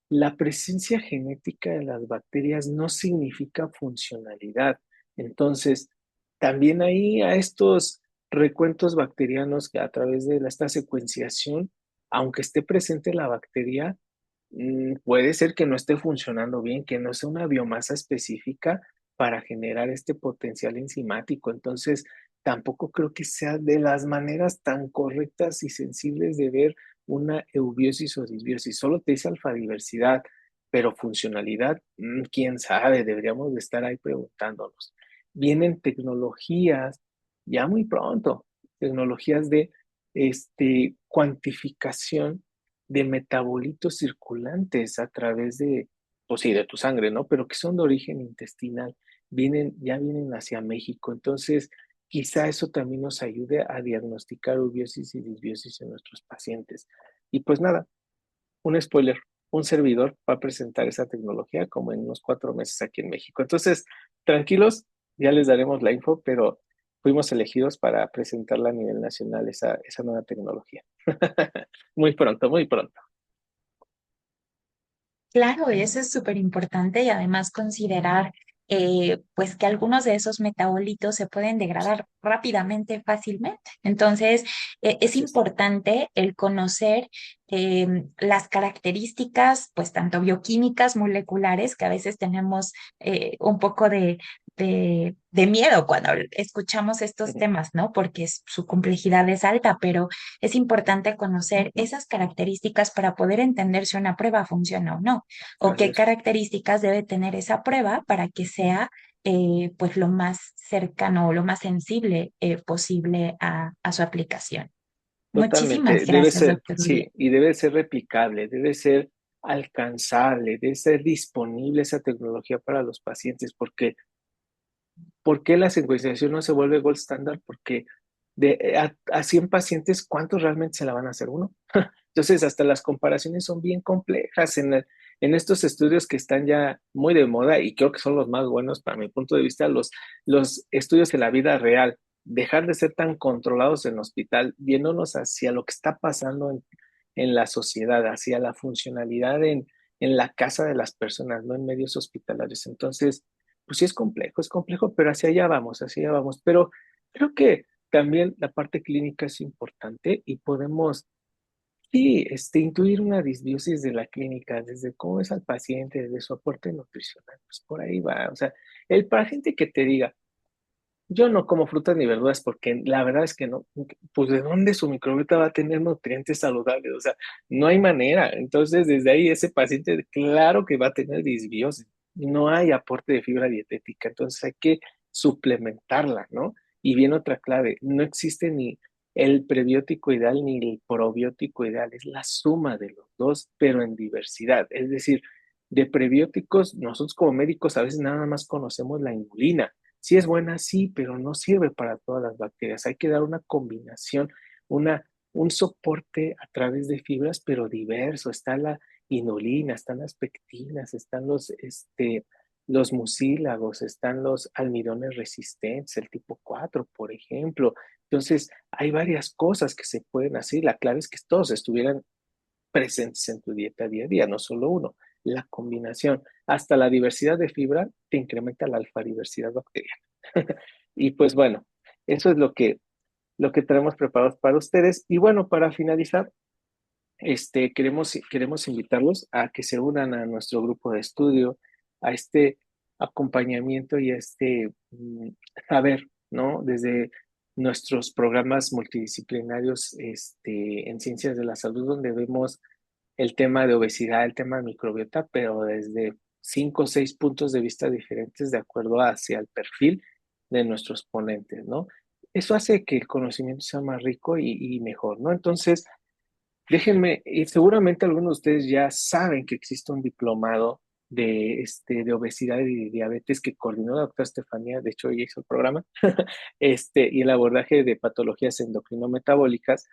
S2: la presencia genética de las bacterias no significa funcionalidad. Entonces, también ahí a estos recuentos bacterianos que a través de esta secuenciación, aunque esté presente la bacteria, puede ser que no esté funcionando bien, que no sea una biomasa específica para generar este potencial enzimático. Entonces, tampoco creo que sea de las maneras tan correctas y sensibles de ver una eubiosis o disbiosis. Solo te dice alfadiversidad, pero funcionalidad, quién sabe, deberíamos de estar ahí preguntándonos. Vienen tecnologías ya muy pronto, tecnologías de cuantificación de metabolitos circulantes a través de, pues sí, de tu sangre, ¿no? Pero que son de origen intestinal, ya vienen hacia México. Entonces, quizá eso también nos ayude a diagnosticar ubiosis y disbiosis en nuestros pacientes. Y pues nada, un spoiler, un servidor va a presentar esa tecnología como en unos 4 meses aquí en México. Entonces, tranquilos, ya les daremos la info, pero fuimos elegidos para presentarla a nivel nacional, esa nueva tecnología. Muy pronto, muy pronto.
S1: Claro, eso es súper importante y además considerar pues que algunos de esos metabolitos se pueden degradar rápidamente, fácilmente. Entonces, es
S2: Así es.
S1: importante el conocer las características, pues tanto bioquímicas, moleculares, que a veces tenemos un poco de miedo cuando escuchamos estos
S2: Ujú,
S1: temas, ¿no? Porque su complejidad es alta, pero es importante conocer esas características para poder entender si una prueba funciona o no, o
S2: así
S1: qué
S2: es.
S1: características debe tener esa prueba para que sea pues lo más cercano o lo más sensible posible a su aplicación. Muchísimas
S2: Totalmente. Debe
S1: gracias,
S2: ser,
S1: doctor Uriel.
S2: sí, y debe ser replicable, debe ser alcanzable, debe ser disponible esa tecnología para los pacientes, porque ¿Por qué la secuenciación no se vuelve gold standard? Porque a 100 pacientes, ¿cuántos realmente se la van a hacer uno? Entonces, hasta las comparaciones son bien complejas en estos estudios que están ya muy de moda y creo que son los más buenos para mi punto de vista, los estudios de la vida real. Dejar de ser tan controlados en el hospital, viéndonos hacia lo que está pasando en la sociedad, hacia la funcionalidad en la casa de las personas, no en medios hospitalarios. Entonces, pues sí es complejo, pero hacia allá vamos, hacia allá vamos. Pero creo que también la parte clínica es importante y podemos, sí, intuir una disbiosis de la clínica, desde cómo es al paciente, desde su aporte nutricional, pues por ahí va. O sea, el paciente que te diga, yo no como frutas ni verduras porque la verdad es que no, pues ¿de dónde su microbiota va a tener nutrientes saludables? O sea, no hay manera. Entonces, desde ahí ese paciente, claro que va a tener disbiosis. No hay aporte de fibra dietética, entonces hay que suplementarla, ¿no? Y viene otra clave, no existe ni el prebiótico ideal ni el probiótico ideal, es la suma de los dos, pero en diversidad. Es decir, de prebióticos, nosotros como médicos a veces nada más conocemos la inulina. Sí es buena, sí, pero no sirve para todas las bacterias. Hay que dar una combinación, un soporte a través de fibras, pero diverso. Está la inulina, están las pectinas, están los mucílagos, están los almidones resistentes, el tipo 4, por ejemplo. Entonces, hay varias cosas que se pueden hacer. La clave es que todos estuvieran presentes en tu dieta día a día, no solo uno. La combinación, hasta la diversidad de fibra te incrementa la alfa diversidad bacteriana. Y pues bueno, eso es lo que tenemos preparados para ustedes. Y bueno, para finalizar, queremos invitarlos a que se unan a nuestro grupo de estudio, a este acompañamiento y a saber, ¿no? Desde nuestros programas multidisciplinarios en ciencias de la salud, donde vemos el tema de obesidad, el tema de microbiota, pero desde 5 o 6 puntos de vista diferentes de acuerdo hacia el perfil de nuestros ponentes, ¿no? Eso hace que el conocimiento sea más rico y mejor, ¿no? Entonces, déjenme, y seguramente algunos de ustedes ya saben que existe un diplomado de obesidad y diabetes que coordinó la doctora Estefanía, de hecho ella hizo el programa, y el abordaje de patologías endocrinometabólicas,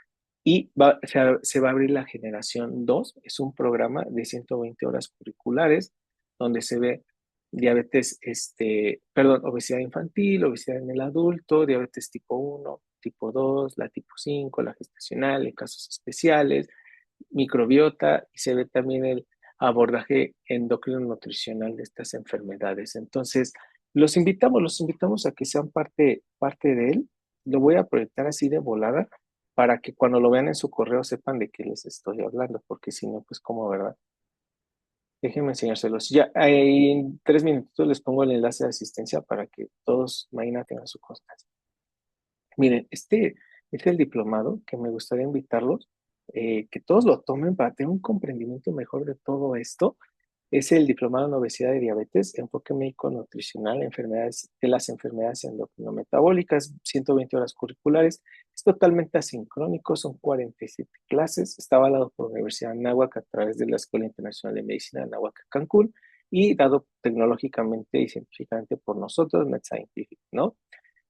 S2: y se va a abrir la generación 2. Es un programa de 120 horas curriculares, donde se ve diabetes, perdón, obesidad infantil, obesidad en el adulto, diabetes tipo 1, tipo 2, la tipo 5, la gestacional, en casos especiales, microbiota, y se ve también el abordaje endocrino nutricional de estas enfermedades. Entonces, los invitamos a que sean parte de él. Lo voy a proyectar así de volada para que cuando lo vean en su correo sepan de qué les estoy hablando, porque si no, pues como, ¿verdad? Déjenme enseñárselos. Ya en 3 minutitos les pongo el enlace de asistencia para que todos mañana tengan su constancia. Miren, este es el diplomado que me gustaría invitarlos, que todos lo tomen para tener un comprendimiento mejor de todo esto. Es el diplomado en obesidad y diabetes, enfoque médico nutricional, enfermedades de las enfermedades endocrinometabólicas, 120 horas curriculares. Es totalmente asincrónico, son 47 clases. Está avalado por la Universidad de Anáhuac a través de la Escuela Internacional de Medicina de Anáhuac, Cancún, y dado tecnológicamente y científicamente por nosotros, MedScientific, ¿no?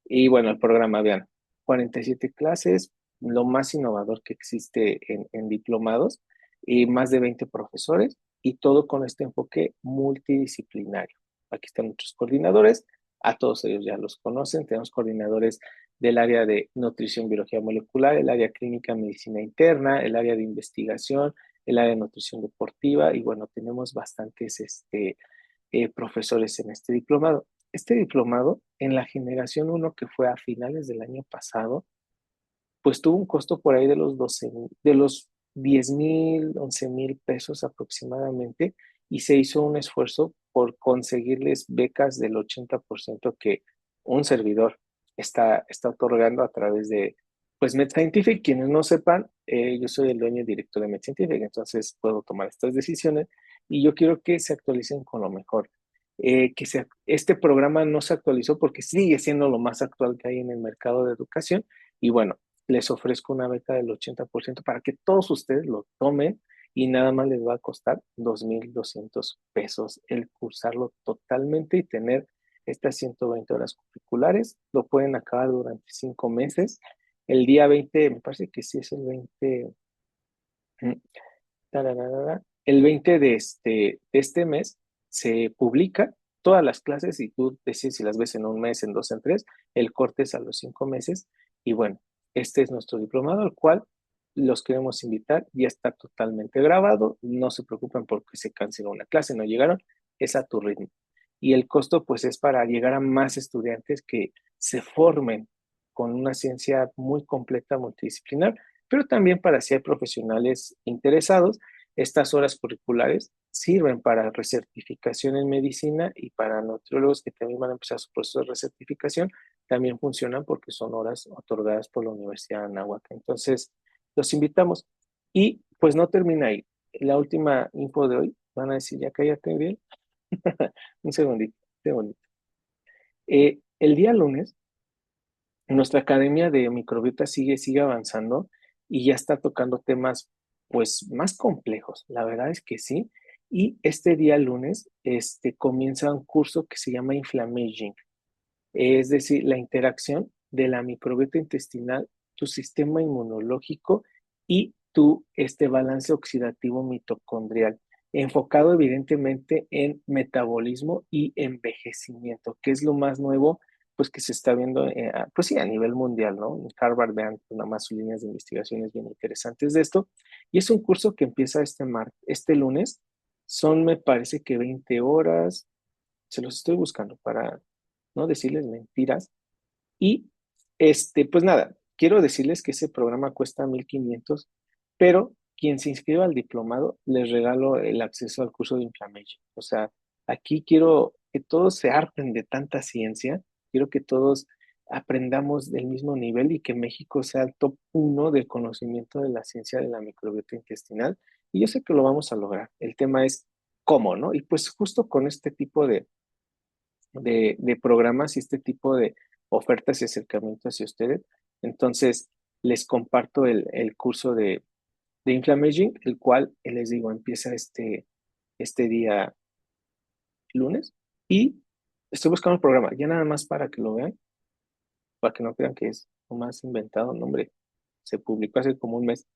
S2: Y bueno, el programa, vean, 47 clases, lo más innovador que existe en diplomados, y más de 20 profesores, y todo con este enfoque multidisciplinario. Aquí están nuestros coordinadores, a todos ellos ya los conocen, tenemos coordinadores del área de nutrición, biología molecular, el área clínica, medicina interna, el área de investigación, el área de nutrición deportiva, y bueno, tenemos bastantes profesores en este diplomado. Este diplomado, en la generación uno que fue a finales del año pasado, pues tuvo un costo por ahí de los 12, de los 10,000, 11,000 pesos aproximadamente, y se hizo un esfuerzo por conseguirles becas del 80% que un servidor está otorgando a través de, pues, MedScientific. Quienes no sepan, yo soy el dueño y director de MedScientific, entonces puedo tomar estas decisiones y yo quiero que se actualicen con lo mejor. Este programa no se actualizó porque sigue siendo lo más actual que hay en el mercado de educación, y bueno, les ofrezco una beca del 80% para que todos ustedes lo tomen, y nada más les va a costar 2,200 pesos el cursarlo totalmente y tener estas 120 horas curriculares. Lo pueden acabar durante 5 meses. El día 20, me parece que sí es el 20. mm, tararara, el 20 de este mes se publica todas las clases y tú decides si las ves en un mes, en dos, en tres. El corte es a los 5 meses. Y bueno, este es nuestro diplomado, al cual los queremos invitar. Ya está totalmente grabado. No se preocupen porque se canceló una clase, no llegaron. Es a tu ritmo. Y el costo, pues, es para llegar a más estudiantes que se formen con una ciencia muy completa, multidisciplinar, pero también para si hay profesionales interesados. Estas horas curriculares sirven para recertificación en medicina, y para nutriólogos que también van a empezar su proceso de recertificación, también funcionan porque son horas otorgadas por la Universidad de Anáhuac. Entonces, los invitamos. Y pues no termina ahí. La última info de hoy, van a decir, ya cállate bien. Un segundito, un segundito. El día lunes, nuestra academia de microbiota sigue avanzando y ya está tocando temas pues más complejos. La verdad es que sí. Y este día lunes comienza un curso que se llama Inflammaging, es decir, la interacción de la microbiota intestinal, tu sistema inmunológico y tu balance oxidativo mitocondrial, enfocado evidentemente en metabolismo y envejecimiento, que es lo más nuevo pues que se está viendo, pues sí, a nivel mundial, ¿no? En Harvard vean nada más sus líneas de investigaciones bien interesantes de esto. Y es un curso que empieza este lunes. Son, me parece que 20 horas. Se los estoy buscando para no decirles mentiras. Y pues nada, quiero decirles que ese programa cuesta 1,500, pero quien se inscriba al diplomado les regalo el acceso al curso de Inflammation. O sea, aquí quiero que todos se harten de tanta ciencia, quiero que todos aprendamos del mismo nivel y que México sea el top uno del conocimiento de la ciencia de la microbiota intestinal. Y yo sé que lo vamos a lograr. El tema es cómo, ¿no? Y pues justo con este tipo de programas y este tipo de ofertas y acercamientos hacia ustedes. Entonces, les comparto el curso de Inflammaging, el cual, les digo, empieza este día lunes. Y estoy buscando el programa, ya nada más para que lo vean, para que no crean que es lo más inventado. No, hombre, se publicó hace como un mes.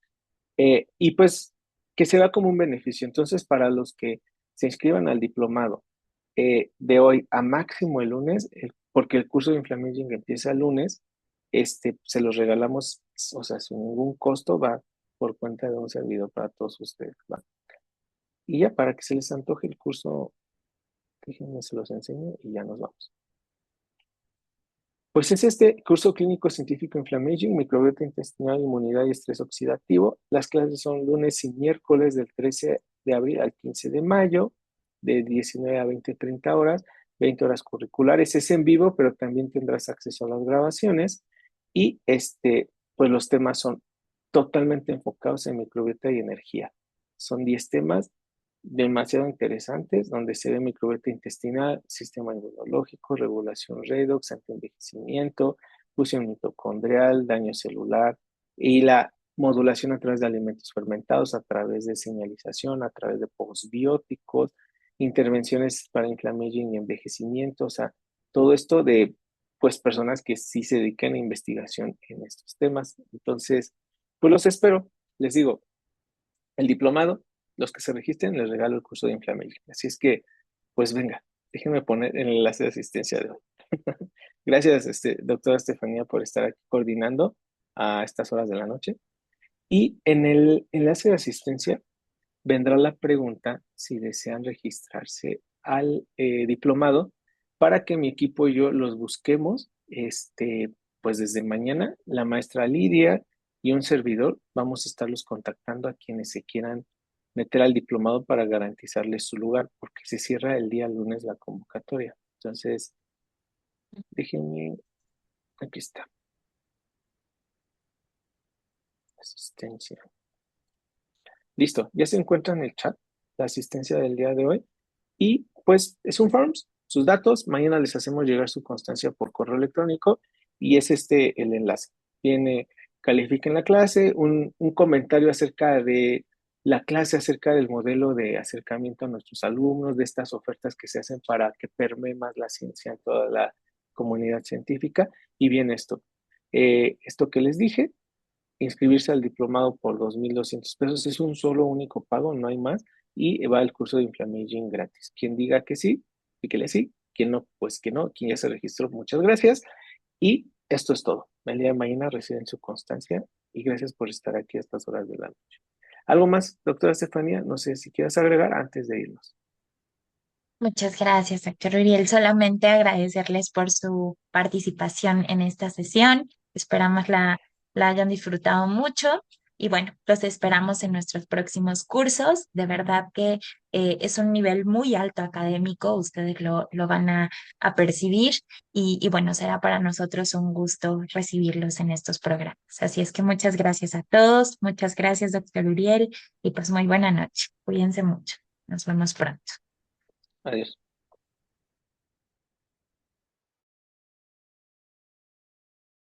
S2: Y pues que se vea como un beneficio. Entonces, para los que se inscriban al diplomado de hoy a máximo el lunes, porque el curso de Inflammaging empieza el lunes, se los regalamos, o sea, sin ningún costo, va por cuenta de un servidor para todos ustedes, ¿va? Y ya para que se les antoje el curso, déjenme se los enseño y ya nos vamos. Pues es este curso clínico científico Inflammaging, microbiota intestinal, inmunidad y estrés oxidativo. Las clases son lunes y miércoles del 13 de abril al 15 de mayo, de 19 a 20:30 horas, 20 horas curriculares. Es en vivo, pero también tendrás acceso a las grabaciones. Y pues los temas son totalmente enfocados en microbiota y energía. Son 10 temas demasiado interesantes, donde se ve microbiota intestinal, sistema inmunológico, regulación redox, antienvejecimiento, fusión mitocondrial, daño celular y la modulación a través de alimentos fermentados, a través de señalización, a través de postbióticos, intervenciones para inflammaging y envejecimiento. O sea, todo esto de pues personas que sí se dedican a investigación en estos temas. Entonces, pues los espero. Les digo, el diplomado, los que se registren, les regalo el curso de Inflammation. Así es que, pues venga, déjenme poner el enlace de asistencia de hoy. Gracias, doctora Estefanía, por estar aquí coordinando a estas horas de la noche. Y en el enlace de asistencia vendrá la pregunta si desean registrarse al diplomado, para que mi equipo y yo los busquemos. Pues desde mañana, la maestra Lidia y un servidor vamos a estarlos contactando a quienes se quieran meter al diplomado para garantizarles su lugar, porque se cierra el día lunes la convocatoria. Entonces, déjenme, aquí está, asistencia. Listo, ya se encuentra en el chat la asistencia del día de hoy. Y pues es un Forms, sus datos. Mañana les hacemos llegar su constancia por correo electrónico y es el enlace. Tiene, califiquen la clase, un comentario acerca de la clase acerca del modelo de acercamiento a nuestros alumnos, de estas ofertas que se hacen para que permee más la ciencia en toda la comunidad científica. Y bien esto que les dije, inscribirse al diplomado por 2,200 pesos es un solo único pago, no hay más, y va el curso de Inflammaging gratis. Quien diga que sí, píquele sí, quien no, pues que no, quien ya se registró, muchas gracias. Y esto es todo. El día de mañana reciben su constancia y gracias por estar aquí a estas horas de la noche. ¿Algo más, doctora Estefanía? No sé si quieras agregar antes de irnos.
S1: Muchas gracias, doctor Uriel. Solamente agradecerles por su participación en esta sesión. Esperamos la hayan disfrutado mucho y bueno, los esperamos en nuestros próximos cursos. De verdad que es un nivel muy alto académico, ustedes lo van a percibir y bueno, será para nosotros un gusto recibirlos en estos programas. Así es que muchas gracias a todos, muchas gracias, doctor Uriel, y pues muy buena noche. Cuídense mucho. Nos vemos pronto.
S2: Adiós.